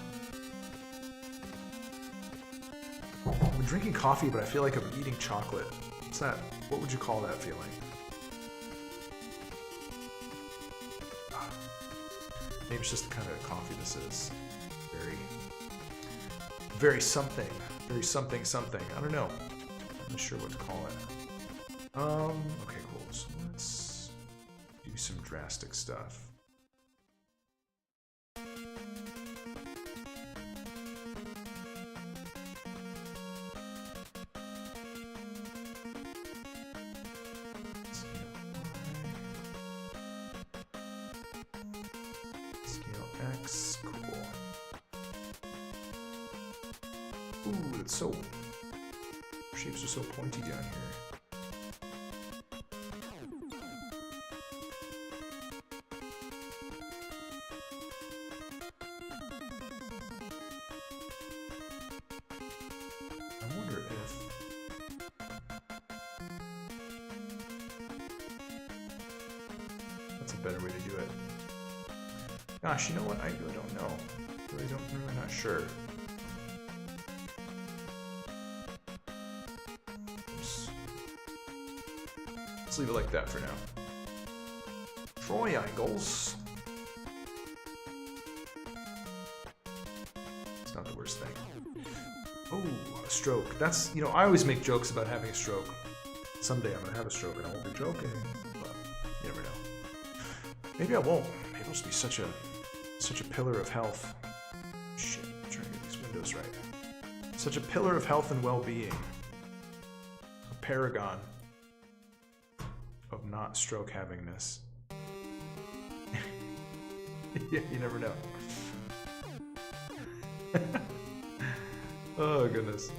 I'm drinking coffee, but I feel like I'm eating chocolate. What's that? What would you call that feeling? Maybe it's just the kind of coffee this is. Very something. Very something. I don't know. I'm not sure what to call it. Okay, cool. So let's do some drastic stuff. X, cool. Ooh, it's so... shapes are so pointy down here. I wonder if... that's a better way to do it. Gosh, you know what? I really don't know. I'm really not sure. Oops. Let's leave it like that for now. Triangles. It's not the worst thing. Oh, a stroke. That's, you know, I always make jokes about having a stroke. Someday I'm gonna have a stroke and I won't be joking. But you never know. Maybe I won't. Maybe I'll just be such a pillar of health. Shit. was right. Such a pillar of health and well-being. A paragon of not stroke havingness. Yeah, you never know. Oh, goodness.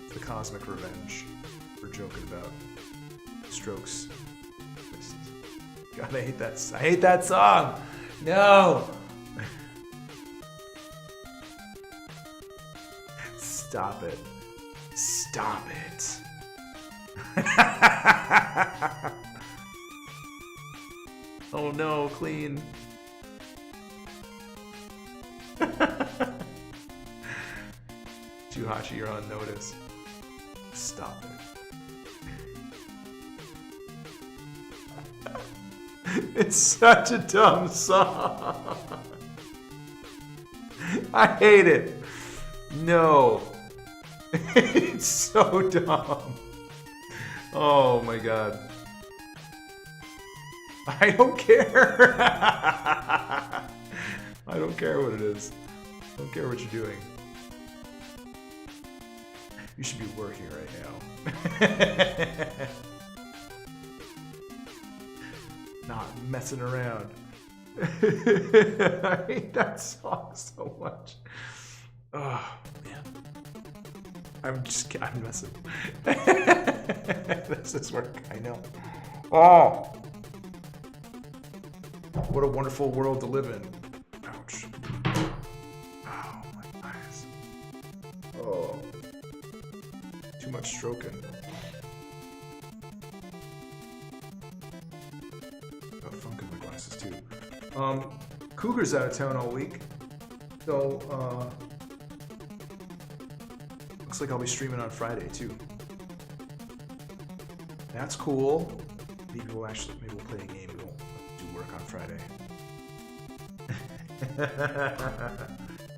It's the cosmic revenge for joking about strokes. God, I hate that song! No! Stop it. Stop it. Oh no, clean. Juhachi, you're on notice. Stop it. It's such a dumb song. I hate it. No. It's so dumb. Oh my god. I don't care. I don't care what it is. I don't care what you're doing. You should be working right now. Not messing around. I hate that song so much. Oh, man. I'm messing. This is work, I know. Oh! What a wonderful world to live in. Ouch. Oh, my eyes. Oh. Too much stroking. Got funk in my glasses, too. Cougar's out of town all week. So, looks like I'll be streaming on Friday, too. That's cool. Maybe we'll play a game. We won't do work on Friday.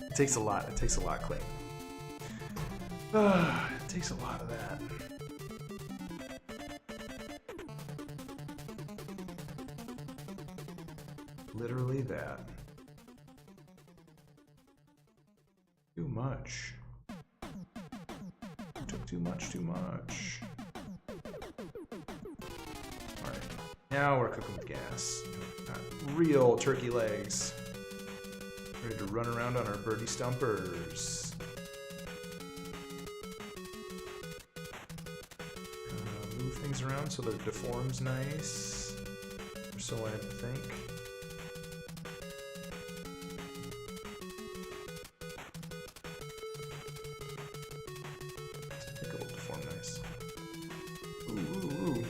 It takes a lot. It takes a lot, Clay. It takes a lot of that. Literally that. Too much. Took too much. Alright. Now we're cooking with gas. Got real turkey legs. Ready to run around on our birdie stumpers. Move things around so that it deforms nice. Or so I think. I think it'll deform nice. Ooh.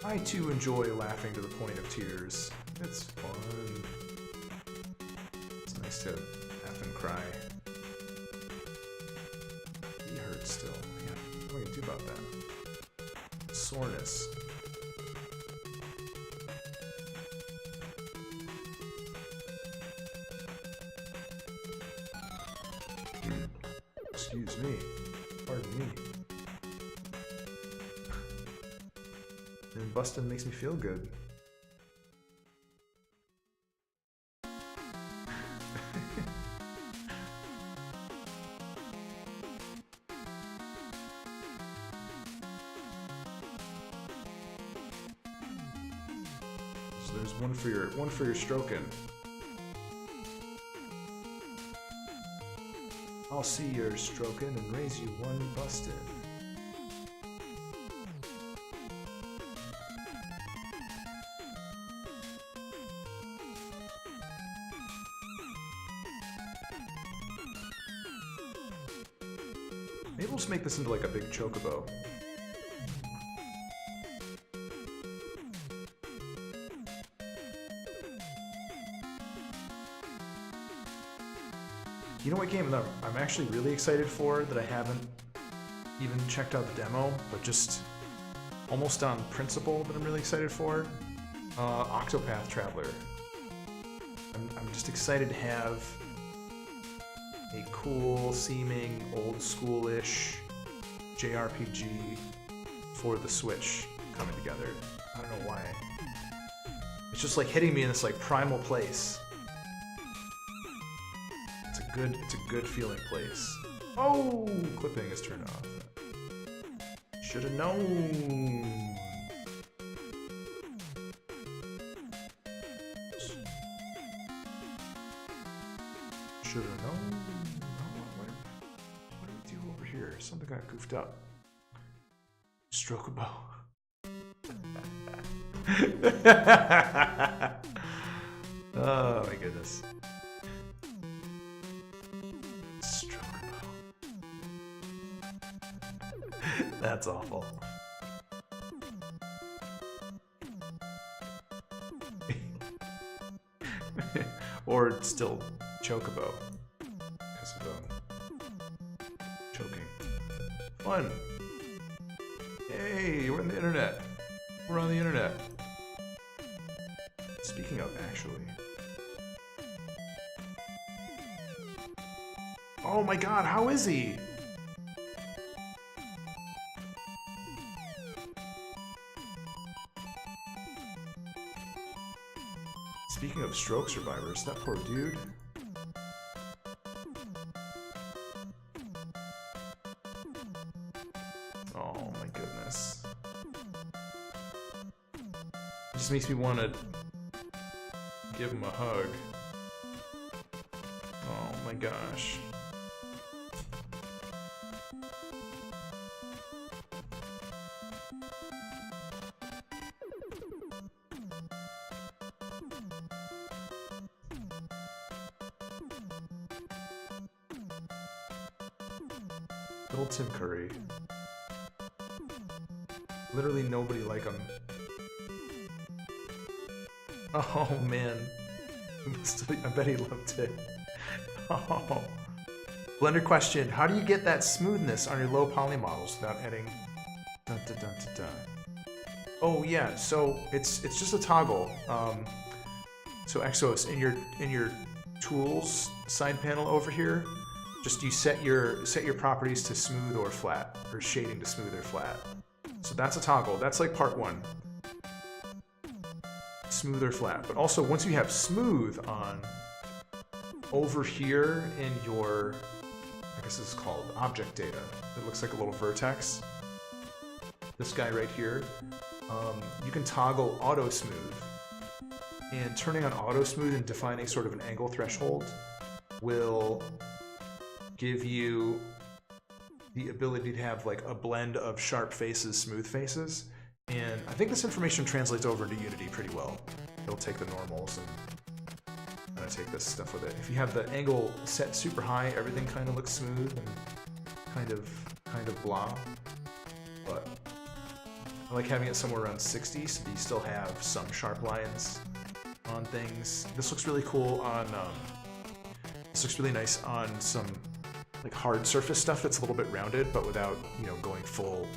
I too enjoy laughing to the point of tears. It's fun. It's nice to laugh and cry. He hurts still. Yeah, what do you do about that? Soreness. Excuse me. Pardon me. And busting makes me feel good. So there's one for your stroking. I'll see your stroking and raise you one busted. Maybe we'll just make this into like a big chocobo. You know what game that I'm actually really excited for that I haven't even checked out the demo, but just almost on principle that I'm really excited for? Octopath Traveler. I'm just excited to have a cool seeming old schoolish JRPG for the Switch coming together. I don't know why. It's just like hitting me in this like primal place. It's a good feeling place. Oh, clipping is turned off. Should have known. Should have known. What do we do over here? Something got goofed up. Stroke a bow. Oh my goodness. Stroke a bow. That's awful. Or still chocobo because of choking. Fun. Hey, we're on the internet. We're on the internet. Speaking of, actually. Oh my god, how is he? Speaking of stroke survivors, that poor dude. Oh my goodness. It just makes me want to give him a hug. Oh my gosh. Little Tim Curry. Literally nobody like him. Oh man. I bet he loved it. Oh. Blender question, how do you get that smoothness on your low poly models without adding dun, dun, dun, dun, dun. Oh yeah, so it's just a toggle. So Exos, in your tools side panel over here, just you set your properties to smooth or flat, or shading to smooth or flat. So that's a toggle. That's like part one. Smooth or flat. But also once you have smooth on, over here in your, I guess this is called object data. It looks like a little vertex. This guy right here. You can toggle auto smooth. And turning on auto smooth and defining sort of an angle threshold will give you the ability to have like a blend of sharp faces, smooth faces. And I think this information translates over into Unity pretty well. It'll take the normals and kind of take this stuff with it. If you have the angle set super high, everything kind of looks smooth and kind of blah. But I like having it somewhere around 60 so that you still have some sharp lines on things. This looks really cool on, this looks really nice on some like hard surface stuff that's a little bit rounded, but without, you know, going full,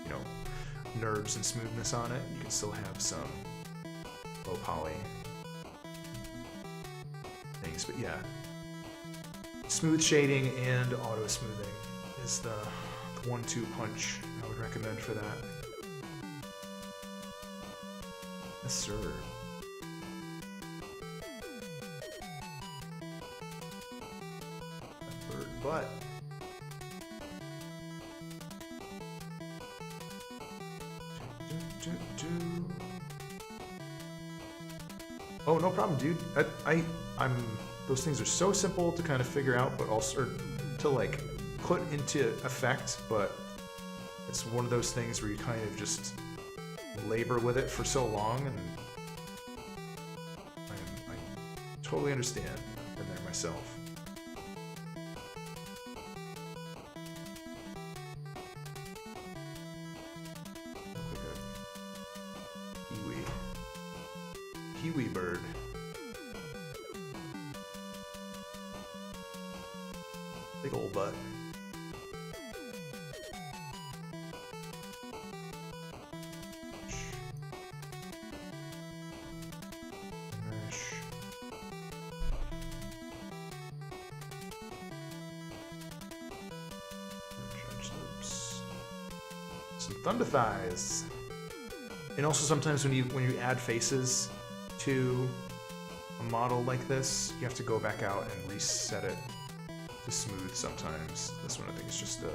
you know, NURBS and smoothness on it. You can still have some low poly things, but yeah. Smooth shading and auto smoothing is the 1-2 punch I would recommend for that. Yes, sir. Bird butt. Oh, no problem, dude. I'm. Those things are so simple to kind of figure out, but also or to like put into effect. But it's one of those things where you kind of just labor with it for so long, and I totally understand. I've been there myself. Kiwi bird. Big old butt. Some thunder thighs. And also sometimes when you add faces to a model like this, you have to go back out and reset it to smooth sometimes. This one I think is just the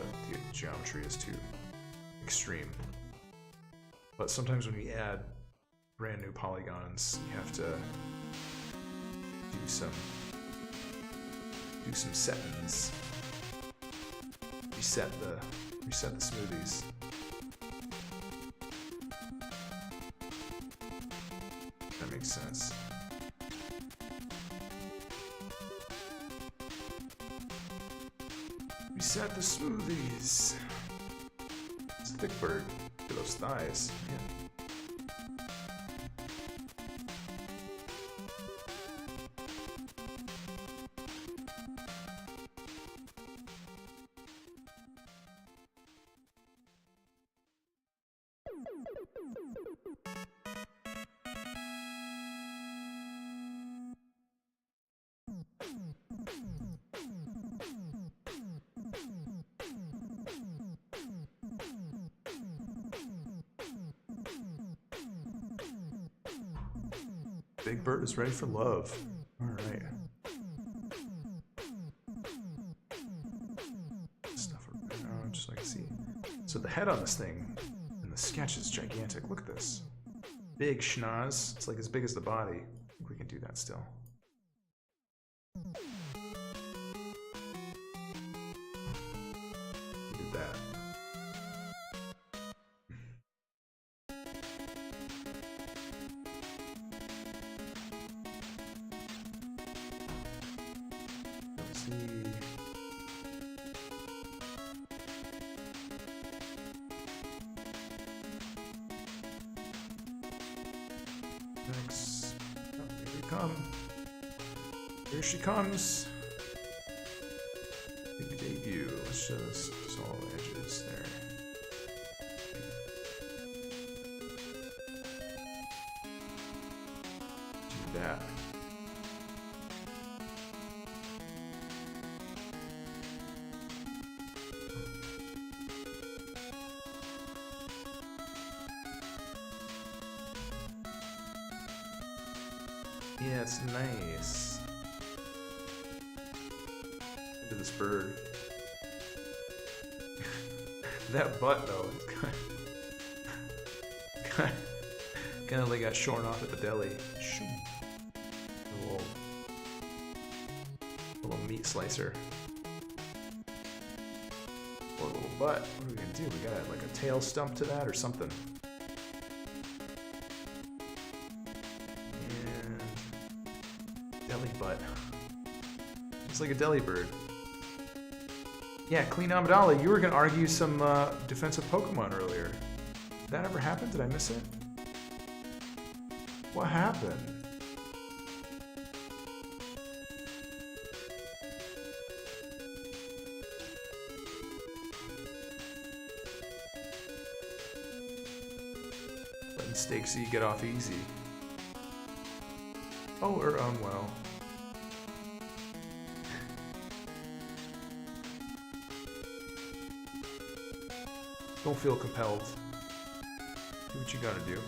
geometry is too extreme. But sometimes when you add brand new polygons, you have to do some settings. Reset the smoothies. That makes sense. Reset the smoothies. It's a thick bird. Look at those thighs. Yeah. Big Bird is ready for love. Alright. Stuff around, just so I can see. So the head on this thing in the sketch is gigantic. Look at this. Big schnoz. It's like as big as the body. I think we can do that still. We did that. Next. Oh, here we come. Here she comes. Big debut. Let's just all the edges there. Do that. Yeah, it's nice. Look at this bird. That butt though, it's kind of like got shorn off at the deli. A little meat slicer. Poor little butt. What are we gonna do? We gotta like a tail stump to that or something. Deli butt. It's like a deli bird. Yeah, Clean Amidala, you were gonna argue some defensive Pokemon earlier. Did that ever happen? Did I miss it? What happened? Letting Stakesy get off easy. Oh, or well. Don't feel compelled. Do what you gotta do.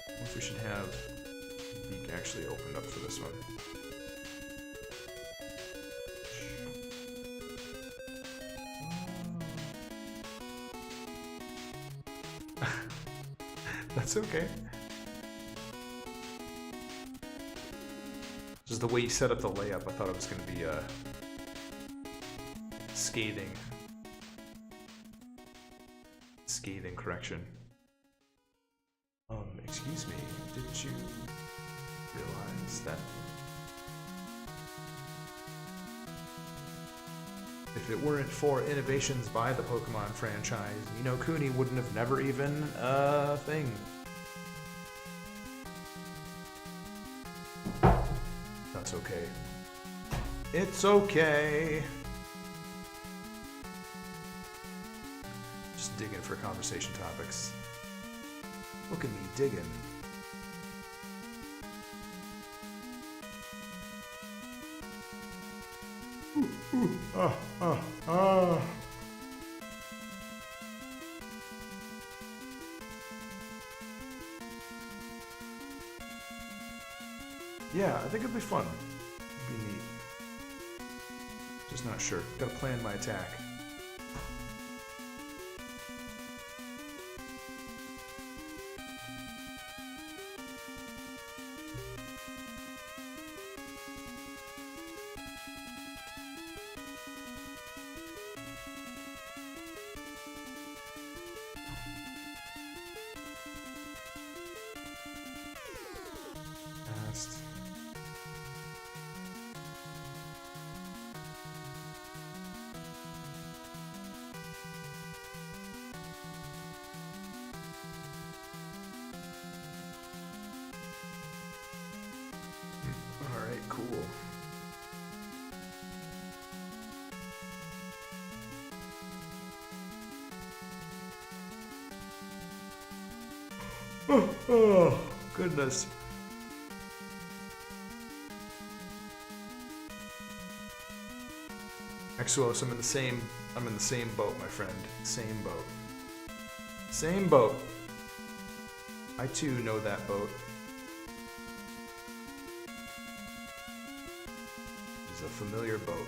What if we should have the beak actually opened up for this one? That's okay. Just the way you set up the layup, I thought it was going to be scathing correction. Excuse me, didn't you realize that if it weren't for innovations by the Pokemon franchise, Ni no Kuni wouldn't have never even a thing. That's okay. It's okay. Just digging for conversation topics. Look at me digging. Yeah, I think it'd be fun. It'd be neat. Just not sure. Gotta plan my attack. Alright, cool. Oh, goodness. Exuos, I'm in the same boat, my friend. Same boat. Same boat. I too know that boat. It's a familiar boat.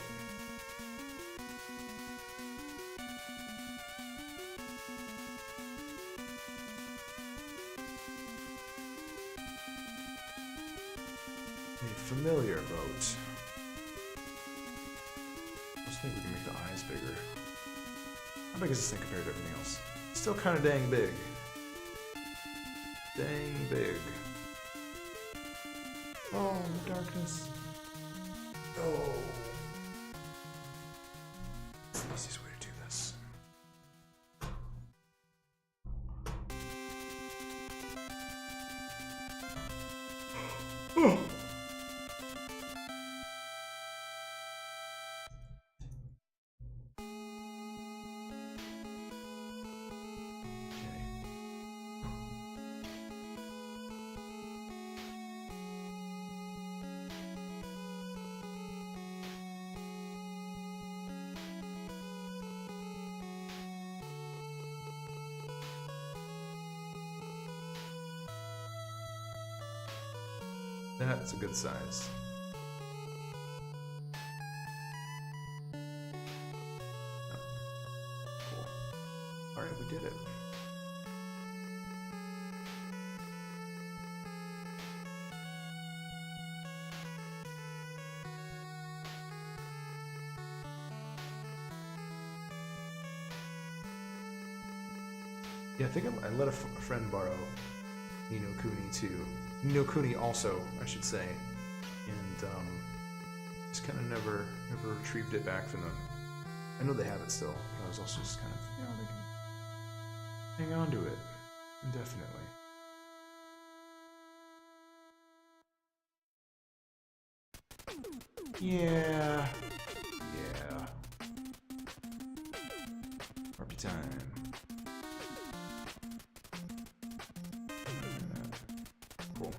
A familiar boat. I think we can make the eyes bigger. How big is this thing compared to everything else? Still kind of dang big. Dang big. Oh, darkness. Oh. That's the easiest way to do this. Oh. That's a good size. Oh. Cool. Alright, we did it. Yeah, I think I let a friend borrow Ni no Kuni too. Ni no Kuni also, I should say, and just kind of never retrieved it back from them. I know they have it still, but I was also just kind of, you know, they can hang on to it indefinitely. Yeah. Yeah. Harpy time. Cool.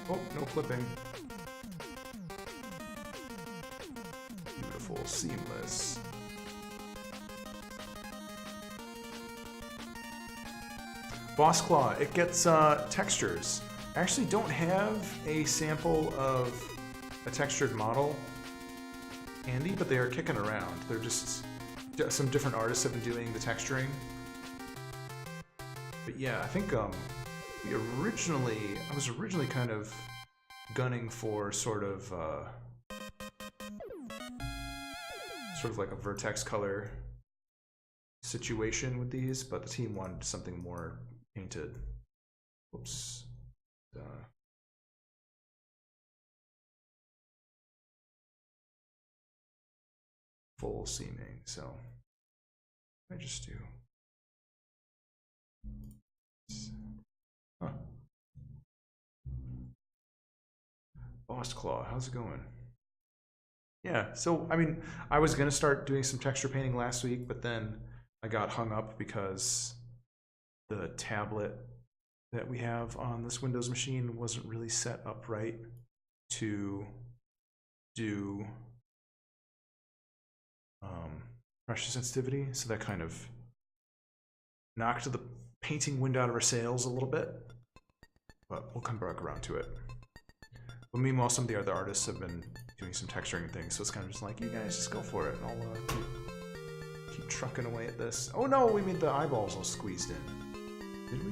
Oh, no clipping. Beautiful, seamless. Boss Claw, it gets textures. I actually don't have a sample of a textured model handy, but they are kicking around. They're just, some different artists have been doing the texturing. But yeah, I think I was originally kind of gunning for sort of like a vertex color situation with these, but the team wanted something more painted. Whoops. Full seaming, so I just do. Huh. Boss Claw, how's it going? Yeah, so I mean, I was gonna start doing some texture painting last week, but then I got hung up because the tablet that we have on this Windows machine wasn't really set up right to do pressure sensitivity, so that kind of knocked the painting wind out of our sails a little bit, but we'll come back around to it. But meanwhile, some of the other artists have been doing some texturing and things, so it's kind of just like, you guys just go for it, and I'll keep trucking away at this. Oh no, we made the eyeballs all squeezed in. Did we?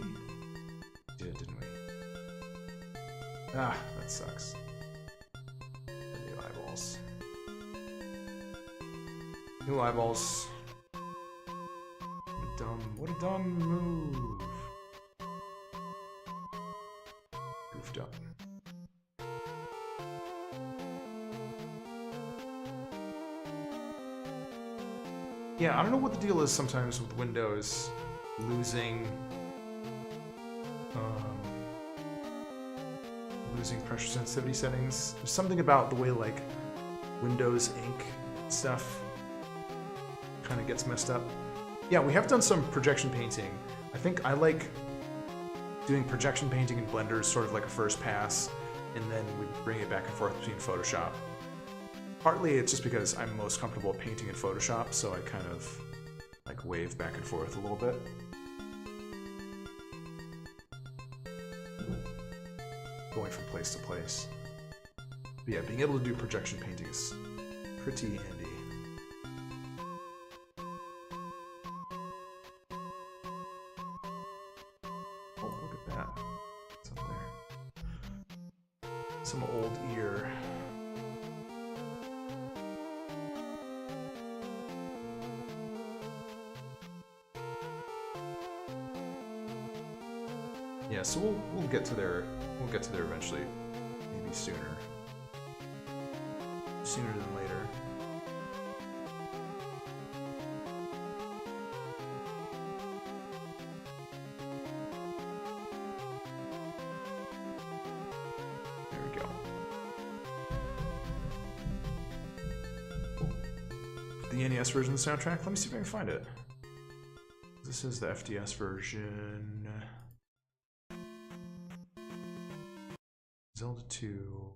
Did, didn't we? Ah, that sucks. New eyeballs. New eyeballs. What a dumb move. Goofed up. Yeah, I don't know what the deal is sometimes with Windows losing pressure sensitivity settings. There's something about the way like Windows ink stuff kind of gets messed up. Yeah, we have done some projection painting. I think I like doing projection painting in Blender as sort of like a first pass, and then we bring it back and forth between Photoshop. Partly it's just because I'm most comfortable painting in Photoshop, so I kind of like wave back and forth a little bit. Going from place to place. But yeah, being able to do projection painting is pretty handy. Oh, look at that. What's up there? Some old ear. Yeah, so we'll get to there. We'll get to there eventually. Maybe sooner. Sooner than later. There we go. The NES version of the soundtrack. Let me see if I can find it. This is the FDS version. Zelda 2.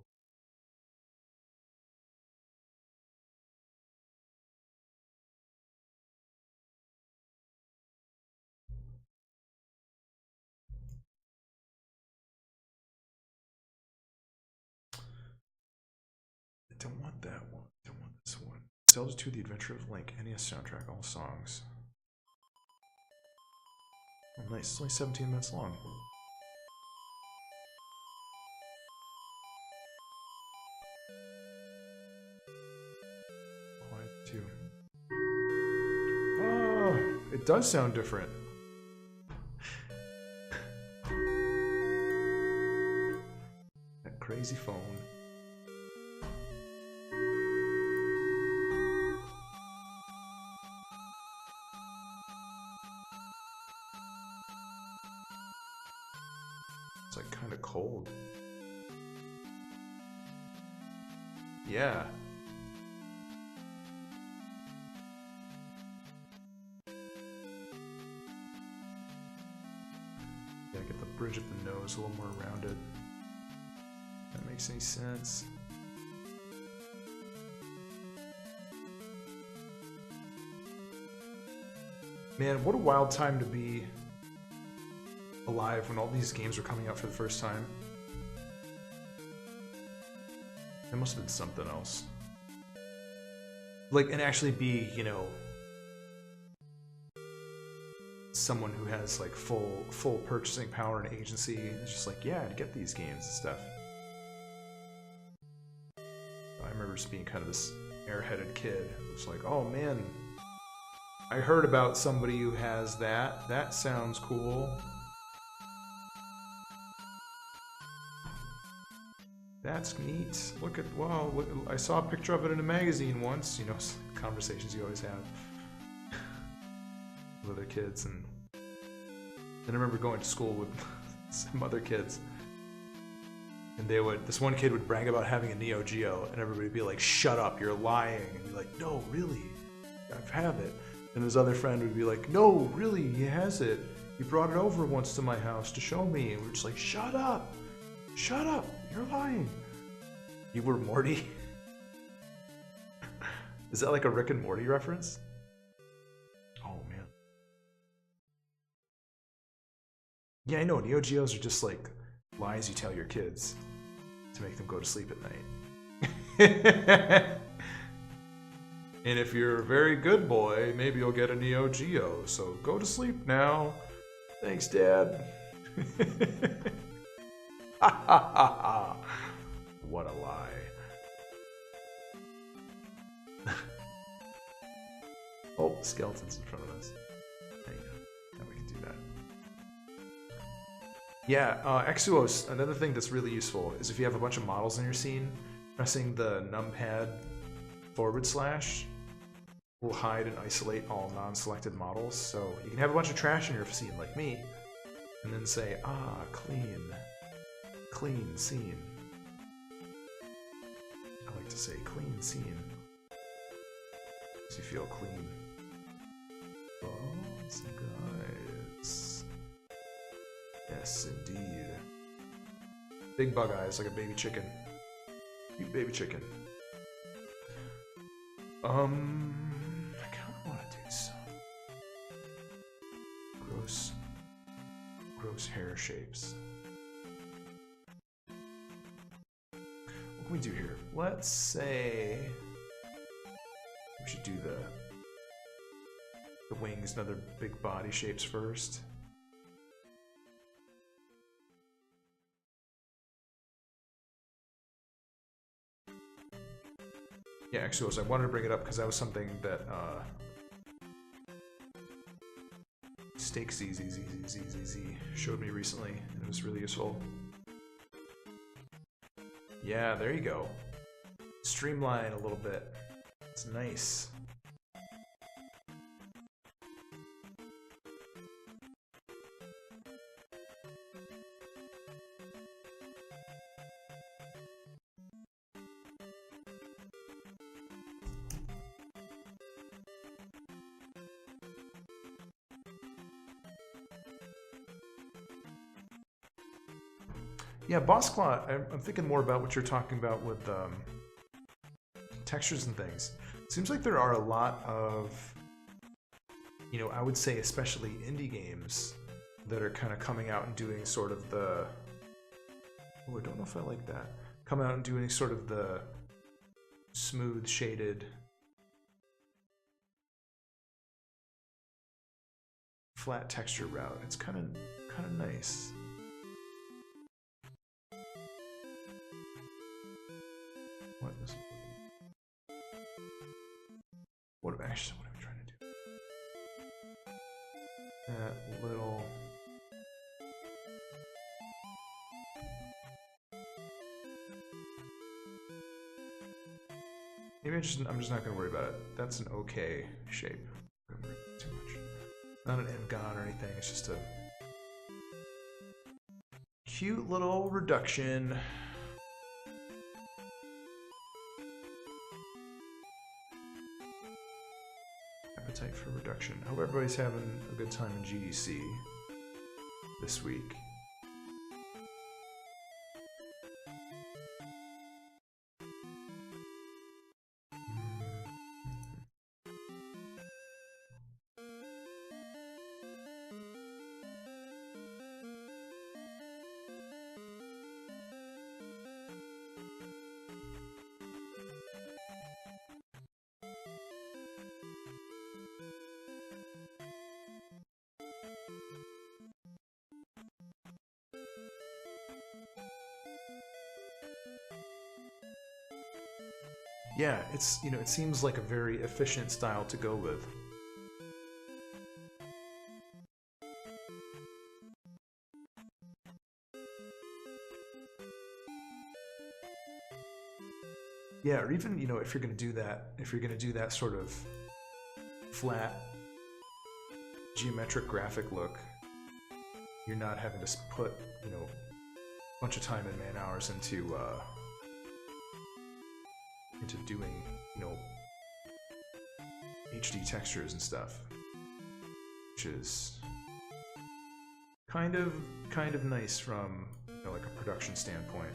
I don't want that one. I don't want this one. Zelda 2, The Adventure of Link, NES soundtrack, all songs. Oh, nice. It's only 17 minutes long. Oh, it does sound different. That crazy phone. It's like kind of cold. Yeah. Get the bridge of the nose a little more rounded. If that makes any sense. Man, what a wild time to be alive when all these games were coming out for the first time. It must have been something else. Like, and actually be, you know, someone who has like full purchasing power and agency. It's just like, yeah, to get these games and stuff. I remember just being kind of this airheaded kid. It was like, oh man, I heard about somebody who has that. That sounds cool. That's neat. Look at, wow, look, I saw a picture of it in a magazine once. You know, conversations you always have with other kids. And then I remember going to school with some other kids. And this one kid would brag about having a Neo Geo, and everybody would be like, shut up, you're lying. And be like, no, really, I have it. And his other friend would be like, no, really, he has it. He brought it over once to my house to show me. And we're just like, shut up, you're lying. You were Morty? Is that like a Rick and Morty reference? Oh, man. Yeah, I know, Neo Geos are just like lies you tell your kids to make them go to sleep at night. And if you're a very good boy, maybe you'll get a Neo Geo. So go to sleep now. Thanks, Dad. What a lie. Oh, the skeleton's in front of us. There you go. Now we can do that. Yeah, Exuos, another thing that's really useful is if you have a bunch of models in your scene, pressing the numpad / will hide and isolate all non-selected models. So you can have a bunch of trash in your scene like me, and then say, clean scene. I like to say clean scene. Makes you feel clean. Bones and guys. Yes, indeed. Big bug eyes like a baby chicken. Cute baby chicken. I kind of want to do some gross hair shapes. What can we do here? Let's say we should do the wings and other big body shapes first. Yeah, Exuos, I wanted to bring it up because that was something that Steak ZZZZZZ showed me recently, and it was really useful. Yeah, there you go. Streamline a little bit. It's nice. Yeah, Boss Claw, I'm thinking more about what you're talking about with textures and things. It seems like there are a lot of, I would say especially indie games that are kind of coming out and doing sort of the, I don't know if I like that, coming out and doing sort of the smooth shaded flat texture route. It's kind of nice. What am we trying to do? That little. Maybe I'm just not going to worry about it. That's an okay shape. I'm not worry about it too much. Not an N-gon or anything. It's just a cute little reduction. Appetite for reduction. I hope everybody's having a good time in GDC this week. Yeah, it's, it seems like a very efficient style to go with. Yeah, or even, if you're going to do that sort of flat geometric graphic look, you're not having to put, bunch of time and man hours into doing, you know, HD textures and stuff, which is kind of nice from, you know, like a production standpoint.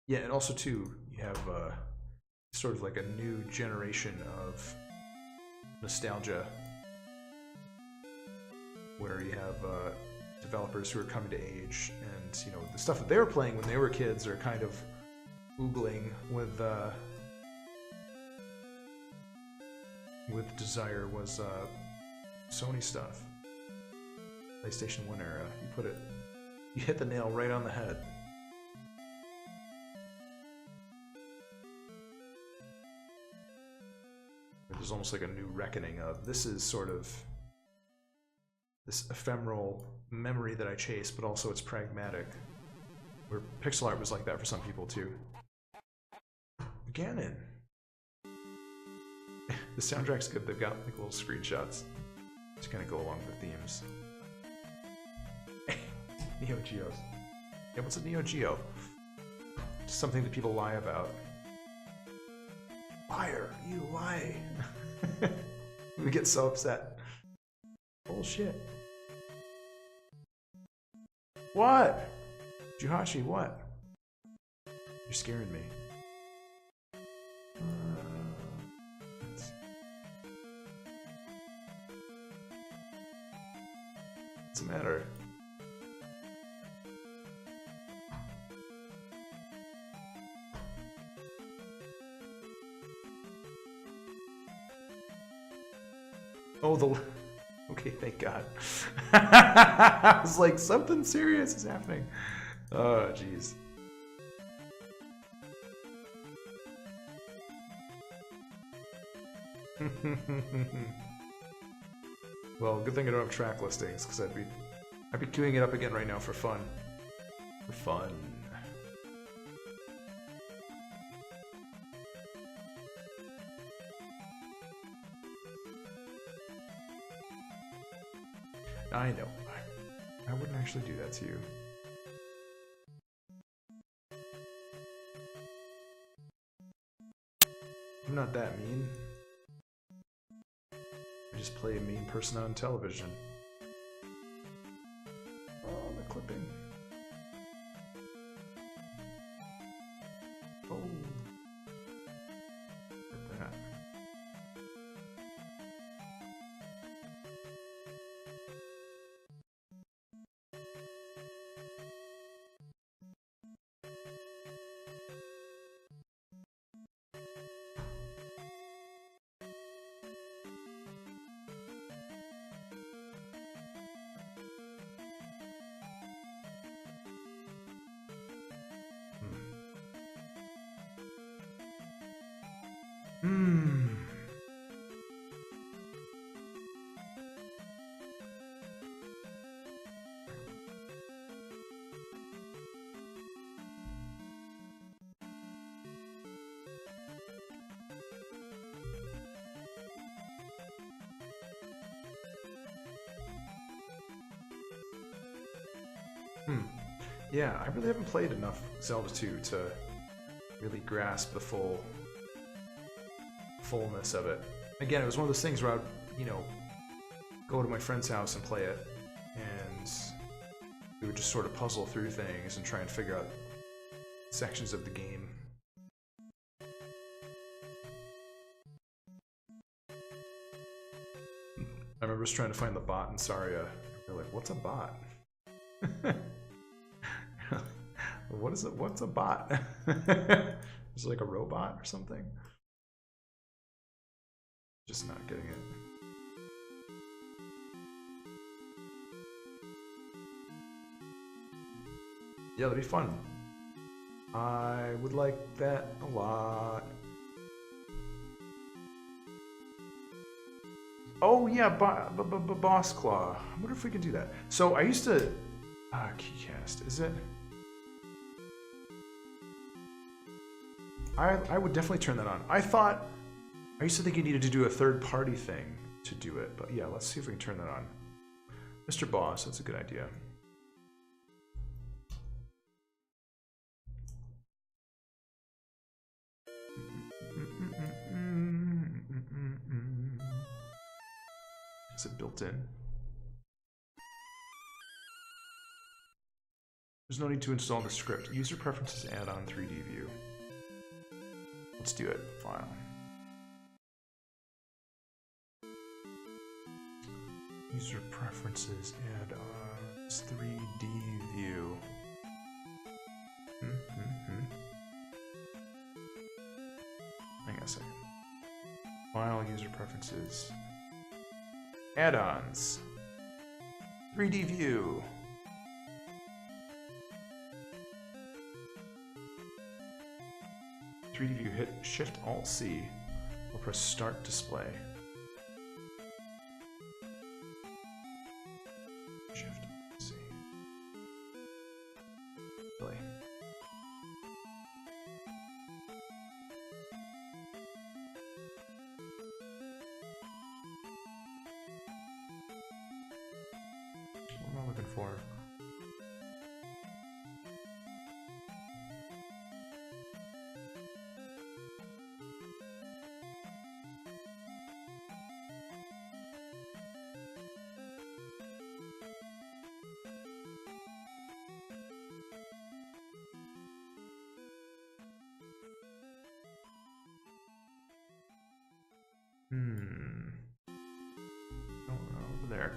Yeah, and also too, you have sort of like a new generation of nostalgia, where you have developers who are coming to age, and you know the stuff that they were playing when they were kids are kind of oogling with Desire was Sony stuff, PlayStation 1 era. You hit the nail right on the head. There's almost like a new reckoning of this is sort of this ephemeral memory that I chase, but also it's pragmatic. Where pixel art was like that for some people too. Ganon. The soundtrack's good. They've got like little screenshots to kind of go along with the themes. Neo Geos. Yeah, what's a Neo Geo? Just something that people lie about. Liar, you lie. We get so upset. Bullshit. What? Juhashi, what? You're scaring me. What's the matter? Oh, okay, thank God. I was like, something serious is happening. Oh, jeez. Well, good thing I don't have track listings, because I'd be queuing it up again right now for fun. For fun. I know. I wouldn't actually do that to you. I'm not that mean. I just play a mean person on television. Oh, the clipping. Oh. Look at that. Yeah, I really haven't played enough Zelda 2 to really grasp the fullness of it. Again, it was one of those things where I would, you know, go to my friend's house and play it, and we would just sort of puzzle through things and try and figure out sections of the game. I remember just trying to find the bot in Saria. They're like, what's a bot? What is it? What's a bot? Is it like a robot or something? Just not getting it. Yeah, that'd be fun. I would like that a lot. Oh yeah, Boss Claw. I wonder if we can do that. So I used to... Keycast, is it? I would definitely turn that on. I used to think you needed to do a third-party thing to do it, but yeah, let's see if we can turn that on. Mr. Boss, that's a good idea. Is it built in? There's no need to install the script. User preferences add-on 3D view. Let's do it. File. User preferences add-ons 3D view. Hang on a second. File, user preferences. Add-ons. 3D view. View, hit Shift Alt C or press Start Display. Shift C. Really? What am I looking for? Over there.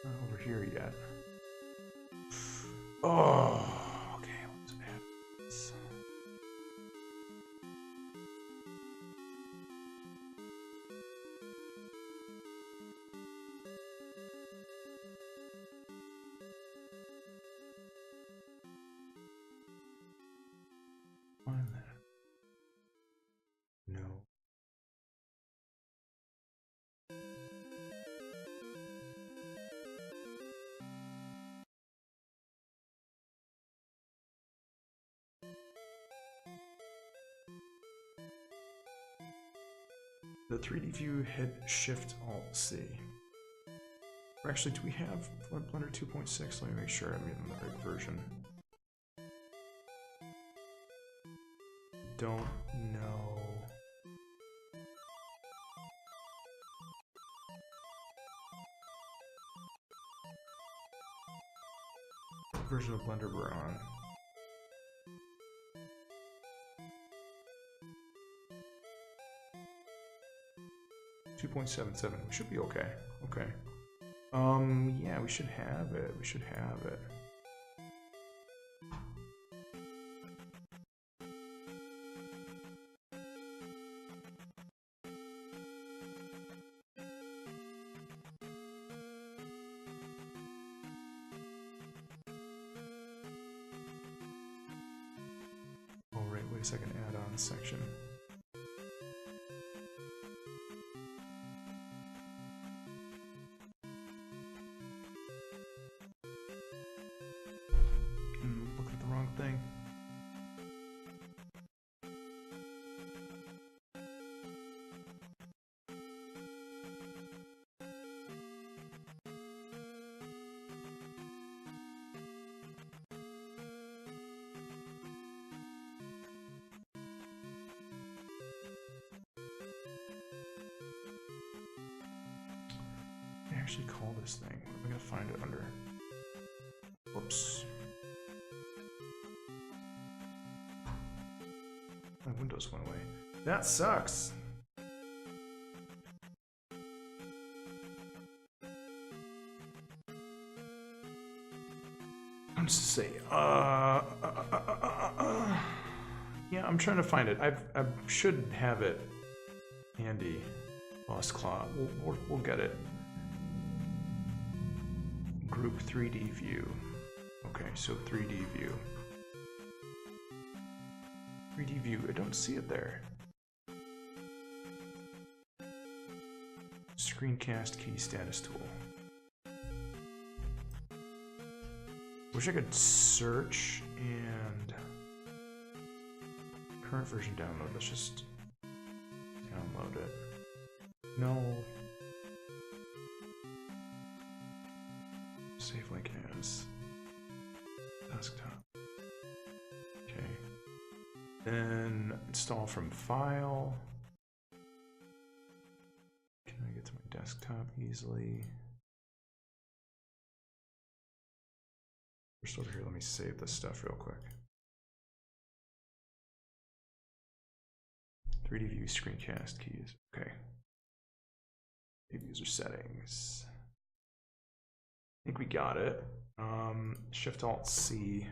Not over here yet. Oh, okay, let's add this. Find that. No. The 3D view, hit Shift Alt C. Or actually, do we have Blender 2.6? Let me make sure I'm in the right version. Don't know. What version of Blender we're on? .77. We should be okay. Okay. Yeah, we should have it. We should have it. Oh, right. Wait a second. Add-on section. Look at the wrong thing. Actually call this thing? What am I gonna find it under? Whoops. My Windows went away. That sucks. I'm just to say, yeah, I'm trying to find it. I should have it handy. Lost Claw. We'll get it. Group 3D view. Okay, so 3D view. 3D view, I don't see it there. Screencast key status tool. Wish I could search and current version download. Let's just download it. No. Save link as desktop. Okay. Then install from file. Can I get to my desktop easily? First over here, let me save this stuff real quick. 3D view screencast keys. Okay. Save user settings. I think we got it. Shift Alt C.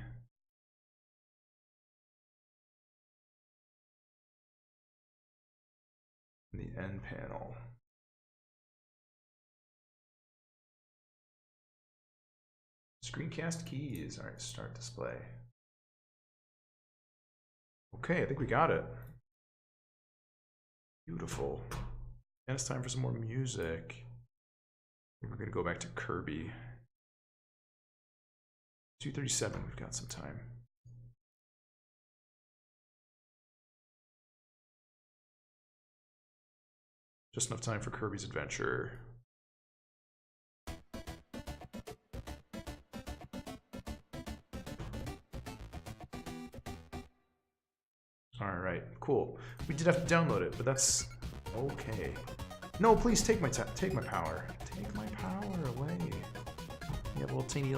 The N panel. Screencast keys. All right, start display. Okay, I think we got it. Beautiful. And it's time for some more music. I think we're gonna go back to Kirby. 2:37, we've got some time. Just enough time for Kirby's Adventure. All right, cool. We did have to download it, but that's okay. No, please take my power. Take my power away. You have a little teeny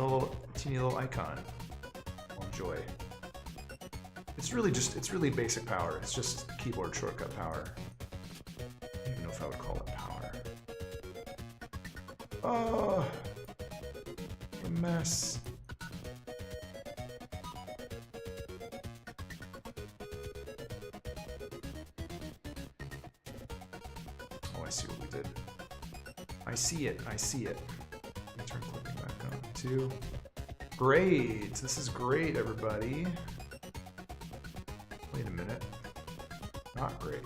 little icon. I'll enjoy. It's really basic power. It's just keyboard shortcut power. I don't even know if I would call it power. Oh, a mess. Oh, I see what we did. I see it. I see it. Let me turn clipping back on too. Great. This is great, everybody. Wait a minute. Not great.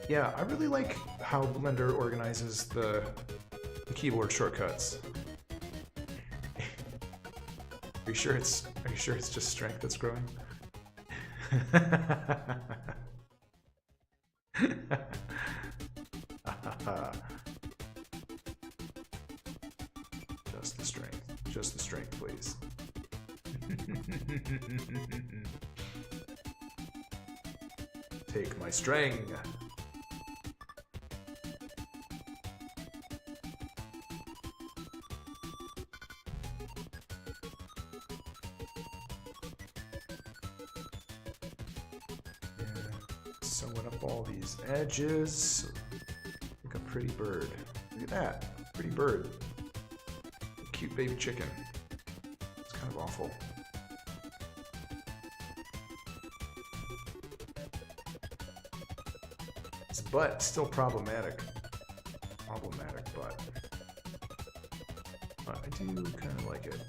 Yeah, I really like how Blender organizes the keyboard shortcuts. Are you sure it's just strength that's growing? Just the strength, please. Take my string. Sewing up all these edges. Like a pretty bird. Look at that. Pretty bird. Cute baby chicken. It's kind of awful. His butt still problematic. Problematic butt. But I do kind of like it.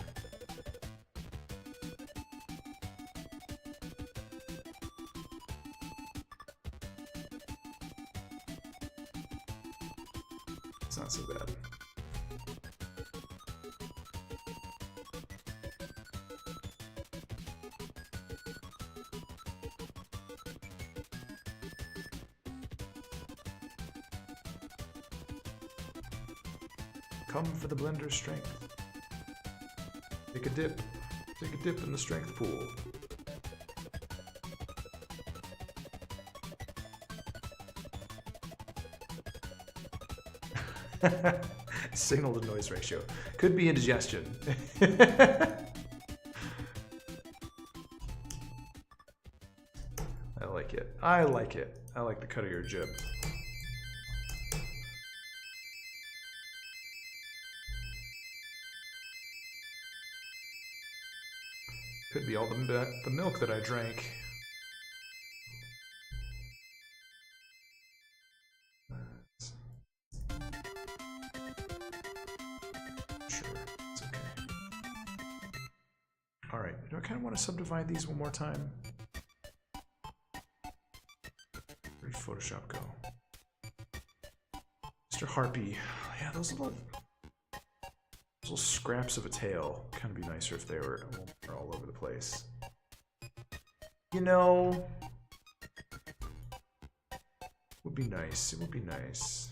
It's not so bad. Come for the Blender's strength. Take a dip. Take a dip in the strength pool. Signal to noise ratio. Could be indigestion. I like it. I like it. I like the cut of your jib. Could be all the milk that I drank. Sure, it's okay. All right, do I kind of want to subdivide these one more time? Where'd Photoshop go? Mr. Harpy. Yeah, those little scraps of a tail. Kind of be nicer if they were all over the place. You know, would be nice. It would be nice.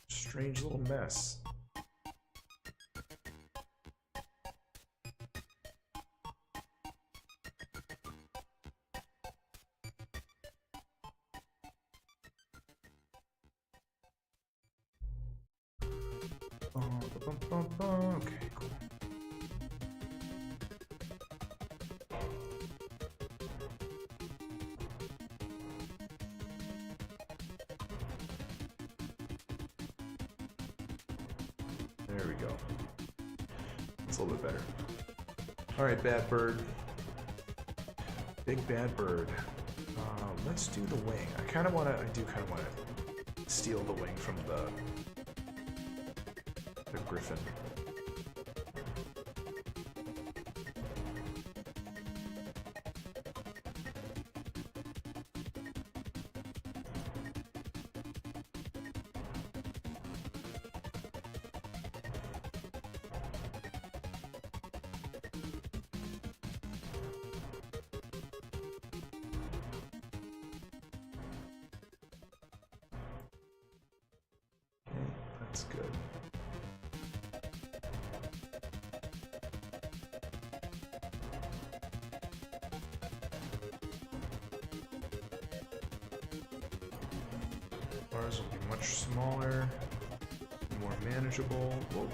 Strange little mess. Okay, cool. There we go. It's a little bit better. Alright, bad bird. Big bad bird. Let's do the wing. I do kind of want to steal the wing from the griffin. That's good. Bars will be much smaller, more manageable. Whoa.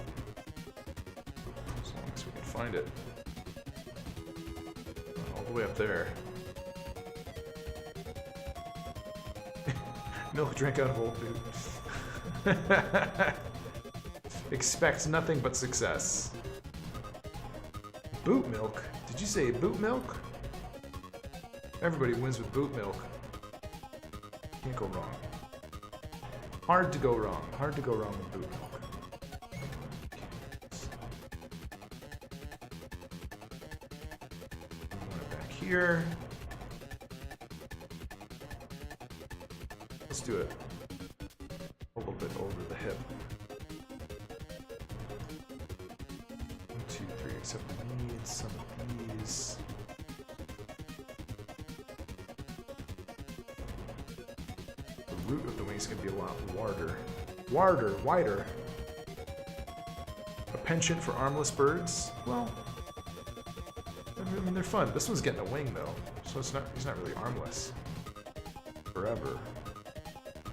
As long as we can find it. All the way up there. Milk drank out of old boot. Expect nothing but success. Boot milk? Did you say boot milk? Everybody wins with boot milk. Can't go wrong. Hard to go wrong. Hard to go wrong with boot milk. Back here. Let's do it. A little bit over the hip. 1, 2, 3, except we need some of these. The root of the wing is going to be a lot wider. A penchant for armless birds? Well, I mean, they're fun. This one's getting a wing though, so he's not really armless forever.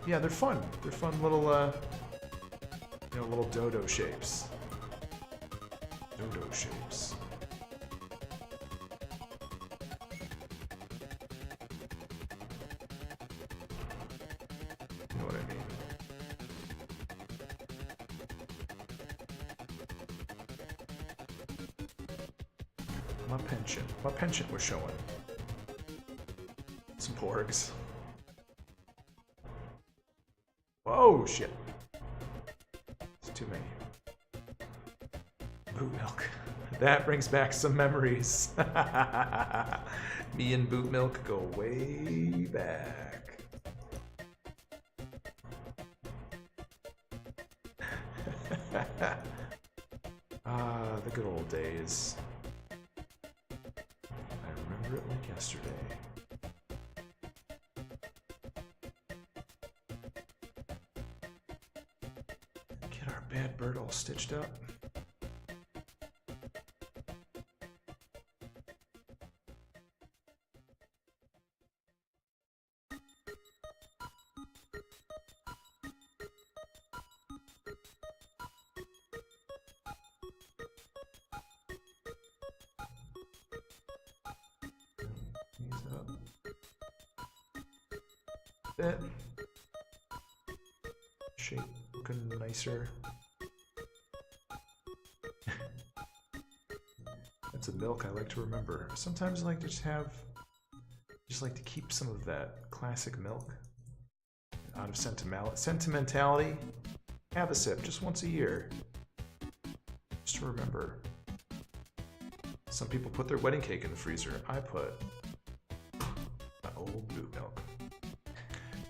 Yeah, they're fun. They're fun little, little dodo shapes. Dodo shapes. You know what I mean? My penchant was showing. Some porgs. Oh shit. It's too many. Boot milk. That brings back some memories. Me and boot milk go way back. The good old days. I remember it like yesterday. Bad bird all stitched up. These up. Bit. Shape looking nicer. That's a milk I like to remember. Sometimes I like to just like to keep some of that classic milk. Out of sentimentality. Have a sip just once a year. Just to remember. Some people put their wedding cake in the freezer. I put my old boot milk.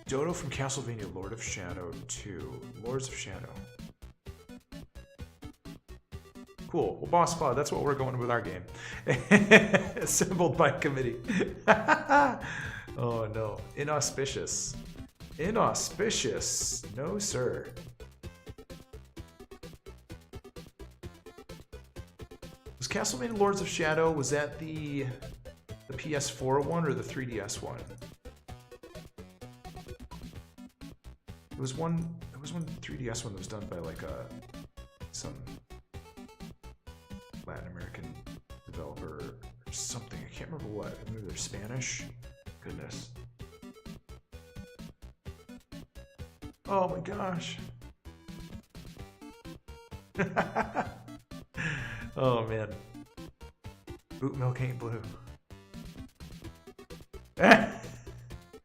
Dodo from Castlevania Lord of Shadow 2. Lords of Shadow. Cool. Well, Boss Claw, that's what we're going with our game. Assembled by committee. Oh no. Inauspicious. Inauspicious. No, sir. Was Castlevania Lords of Shadow, was that the PS4 one or the 3DS one? It was one 3DS one that was done by like some Latin American developer or something. I can't remember what. Maybe they're Spanish. Goodness. Oh my gosh. Oh man. Boot milk ain't blue.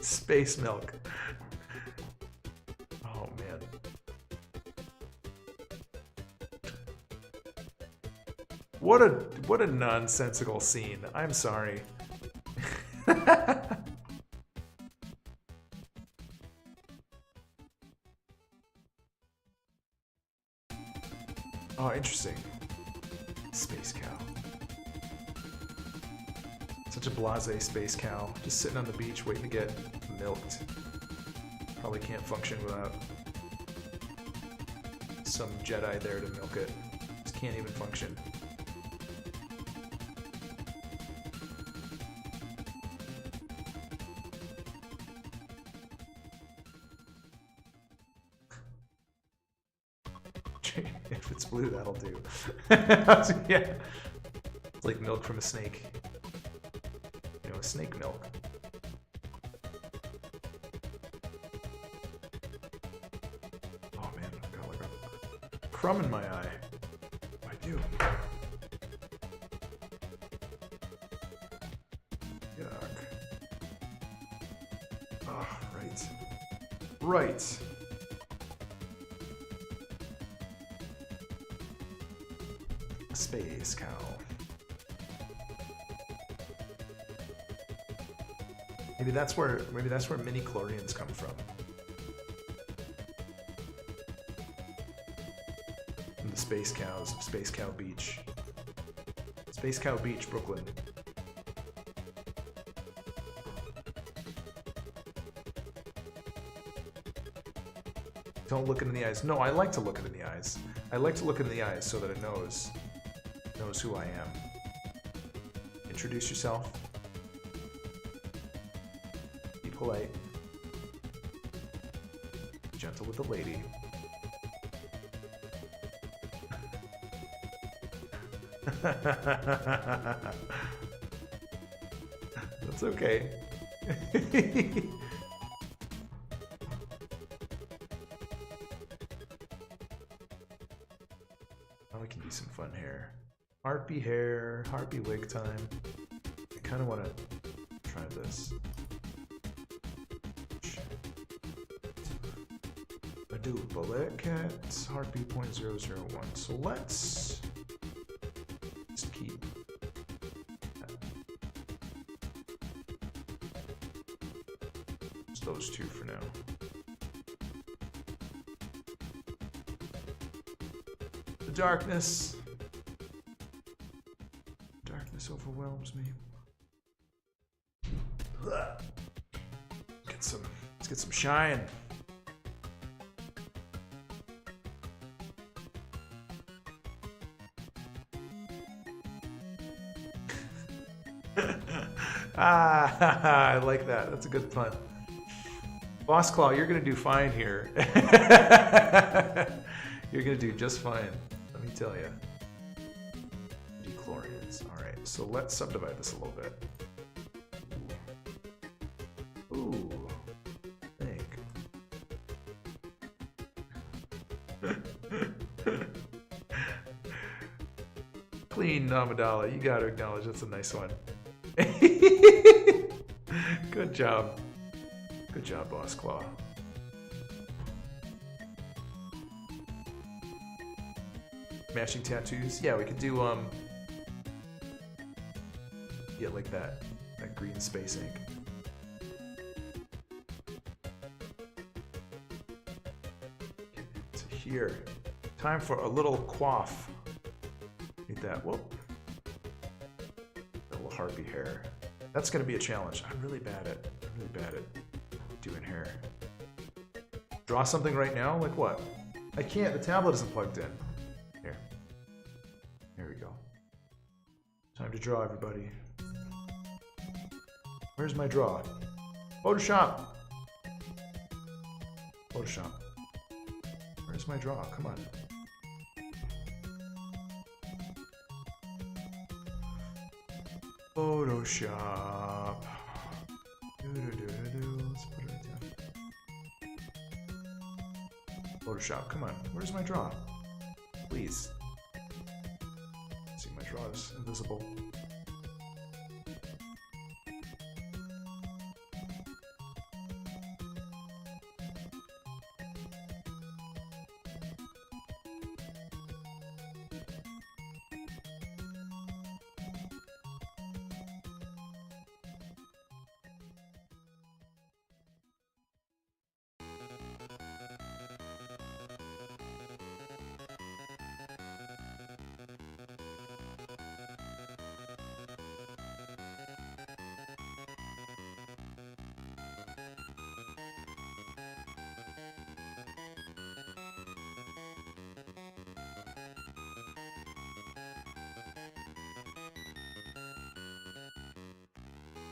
Space milk. Oh man. What a nonsensical scene. I'm sorry. Oh, interesting. Space cow. Such a blasé space cow. Just sitting on the beach waiting to get milked. Probably can't function without some Jedi there to milk it. Just can't even function. If it's blue, that'll do. Yeah. It's like milk from a snake. You know, snake milk. Oh man, I've got like a crumb in my eye. I do. Yuck. Oh, right. Right. Space cow. Maybe that's where mini chlorians come from. And the space cows of Space Cow Beach. Space Cow Beach, Brooklyn. Don't look it in the eyes. No, I like to look it in the eyes. I like to look it in the eyes so that it knows who I am. Introduce yourself. Be polite. Gentle with the lady. That's okay. Oh, we can do some fun hair. Harpy hair, harpy wig time. I kind of want to try this. I do bullet cat, harpy 0.001. So let's just keep just those two for now. The darkness. Darkness overwhelms me. Let's get some shine. I like that. That's a good pun. Boss Claw, you're gonna do fine here. You're gonna do just fine. Let me tell you. Dechlorians. All right. So let's subdivide this a little bit. Ooh. Think. Clean Namadala. You gotta acknowledge that's a nice one. Good job. Good job, Boss Claw. Matching tattoos? Yeah, we could do, yeah, like that green space ink. So here, time for a little quaff. Need that, whoop. A little harpy hair. That's gonna be a challenge. I'm really bad at doing hair. Draw something right now? Like what? I can't, the tablet isn't plugged in. Here. There we go. Time to draw, everybody. Where's my draw? Photoshop! Photoshop. Where's my draw? Come on. Photoshop. Let's put it right down. Photoshop, come on. Where's my draw? Please. Let's see, my draw is invisible.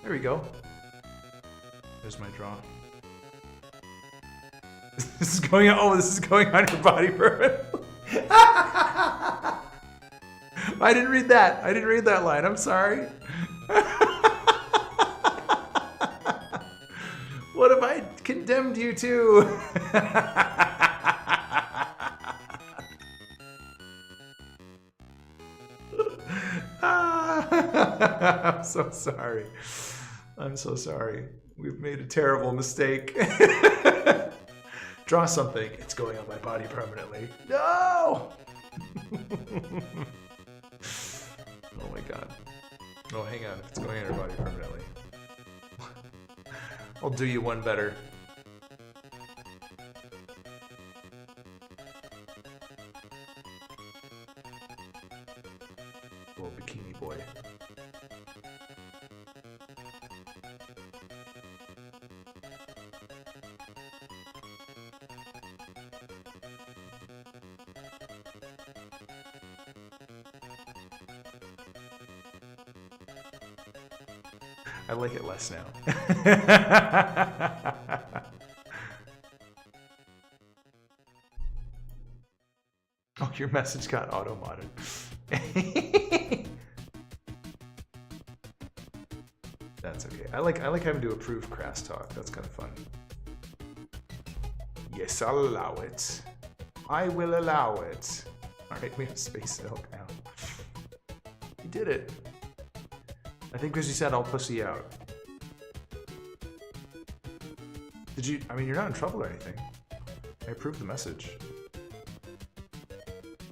There we go. There's my draw. This is going on. Oh, this is going on your body permanently. I didn't read that. I didn't read that line. I'm sorry. What have I condemned you to? I'm so sorry. I'm so sorry. We've made a terrible mistake. Draw something. It's going on my body permanently. No! Oh my god. Oh, hang on. If it's going on your body permanently. I'll do you one better. Little bikini boy. I like it less now. Oh, your message got auto-modded. That's okay. I like having to approve crass talk. That's kind of fun. Yes, I'll allow it. I will allow it. All right, we have space elk now. You did it. I think because you said I'll pussy out. Did you? I mean, you're not in trouble or anything. I approved the message.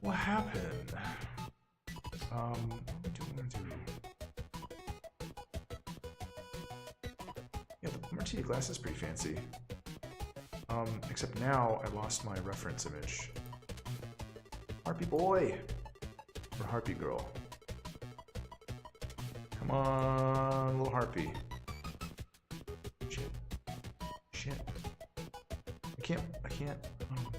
What happened? What do we do? Yeah, the martini glass is pretty fancy. Except now I lost my reference image. Harpy boy! Or harpy girl. Come on, little harpy. Shit. Shit. I can't. Oh.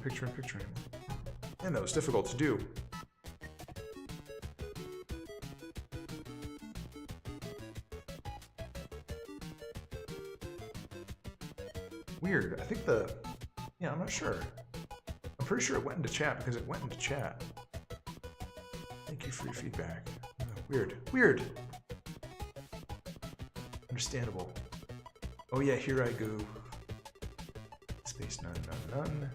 Picture in picture. And that was difficult to do. Weird. I think yeah, I'm not sure. I'm pretty sure it went into chat because it went into chat. Thank you for your feedback. Oh, weird. Weird. Understandable. Oh yeah, here I go. Space none, none, none.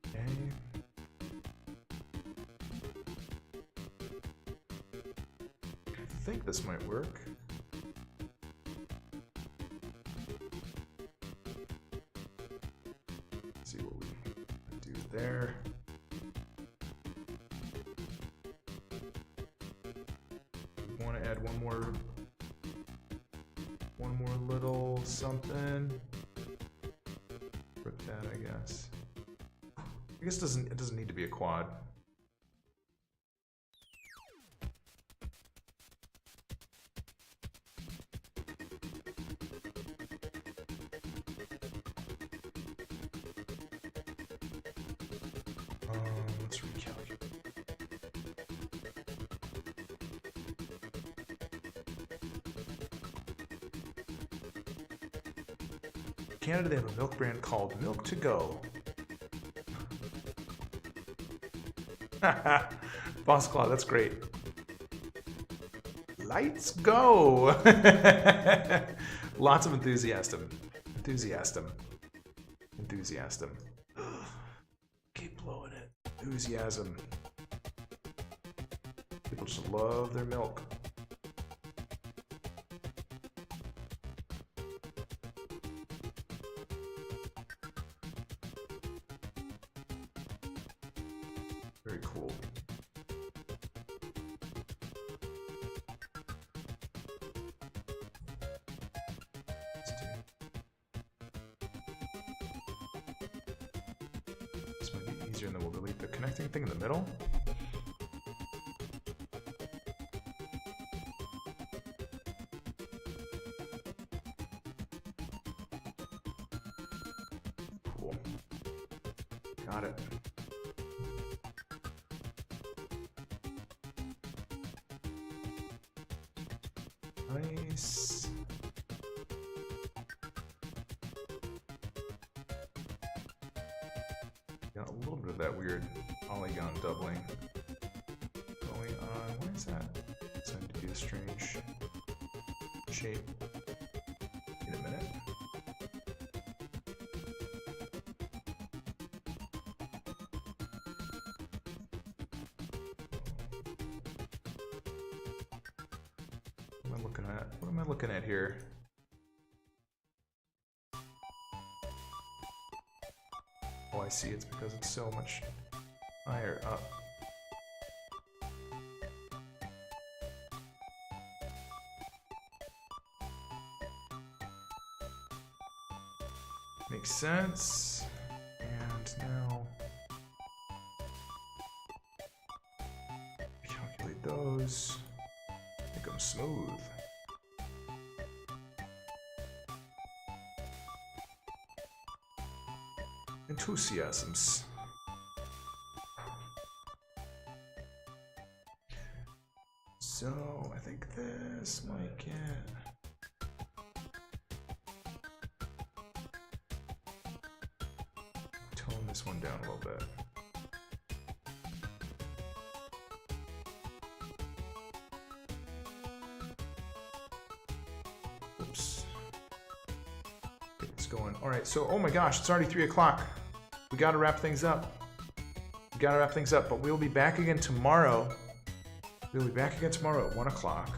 Okay. I think this might work. Let's see what we do there. We want to add one more little something. Rip that, I guess. I guess it doesn't need to be a quad. Let's recalculate. Canada, they have a milk brand called Milk to Go. Boss Claw, that's great. Lights go! Lots of enthusiasm. Keep blowing it. Enthusiasm. People just love their milk. Very cool. This might be easier, and then we'll delete the connecting thing in the middle. Cool. Got it. Nice. Got a little bit of that weird polygon doubling going on. Why is that? Decided to be a strange shape. In a minute. What am I looking at here? Oh, I see. It's because it's so much higher up. Makes sense. And now calculate those. Make them smooth. Enthusiasms. So I think this might get tone this one down a little bit. Oops. It's going. All right. So, oh my gosh, it's already 3 o'clock. We got to wrap things up. But we'll be back again tomorrow. At 1 o'clock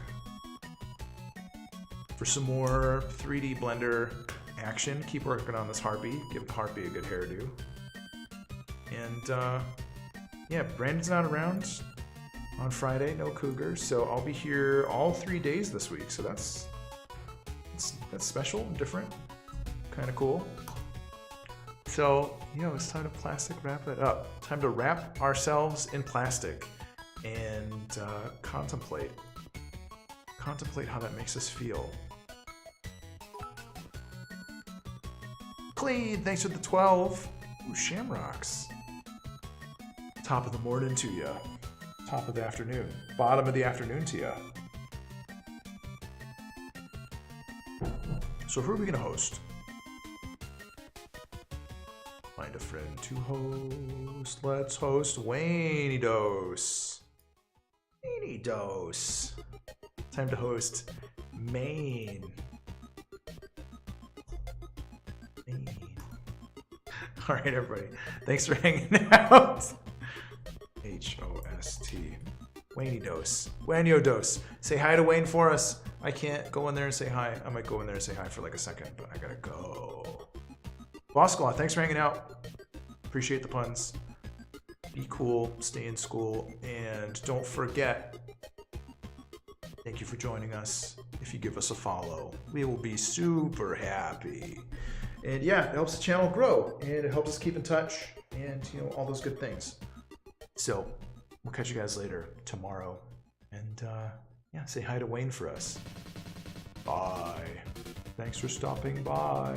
for some more 3D Blender action. Keep working on this harpy. Give the harpy a good hairdo. And yeah, Brandon's not around on Friday. No Cougars, so I'll be here all 3 days this week. So that's special, different, kind of cool. So, it's time to plastic wrap it up. Time to wrap ourselves in plastic and contemplate how that makes us feel. Cleed, thanks for the 12. Ooh, shamrocks. Top of the morning to ya. Top of the afternoon. Bottom of the afternoon to ya. So who are we gonna host? Find a friend to host. Let's host Wayne Dose. Wayne Dose. Time to host Maine. All right, everybody. Thanks for hanging out. H-O-S-T. Wayne Dose. Wanyo Dose. Say hi to Wayne for us. I can't go in there and say hi. I might go in there and say hi for like a second, but I gotta go. Bosclaw, thanks for hanging out. Appreciate the puns. Be cool, stay in school, and don't forget, thank you for joining us. If you give us a follow, we will be super happy. And yeah, it helps the channel grow, and it helps us keep in touch, and you know, all those good things. So we'll catch you guys later tomorrow, and yeah, say hi to Wayne for us. Bye. Thanks for stopping by.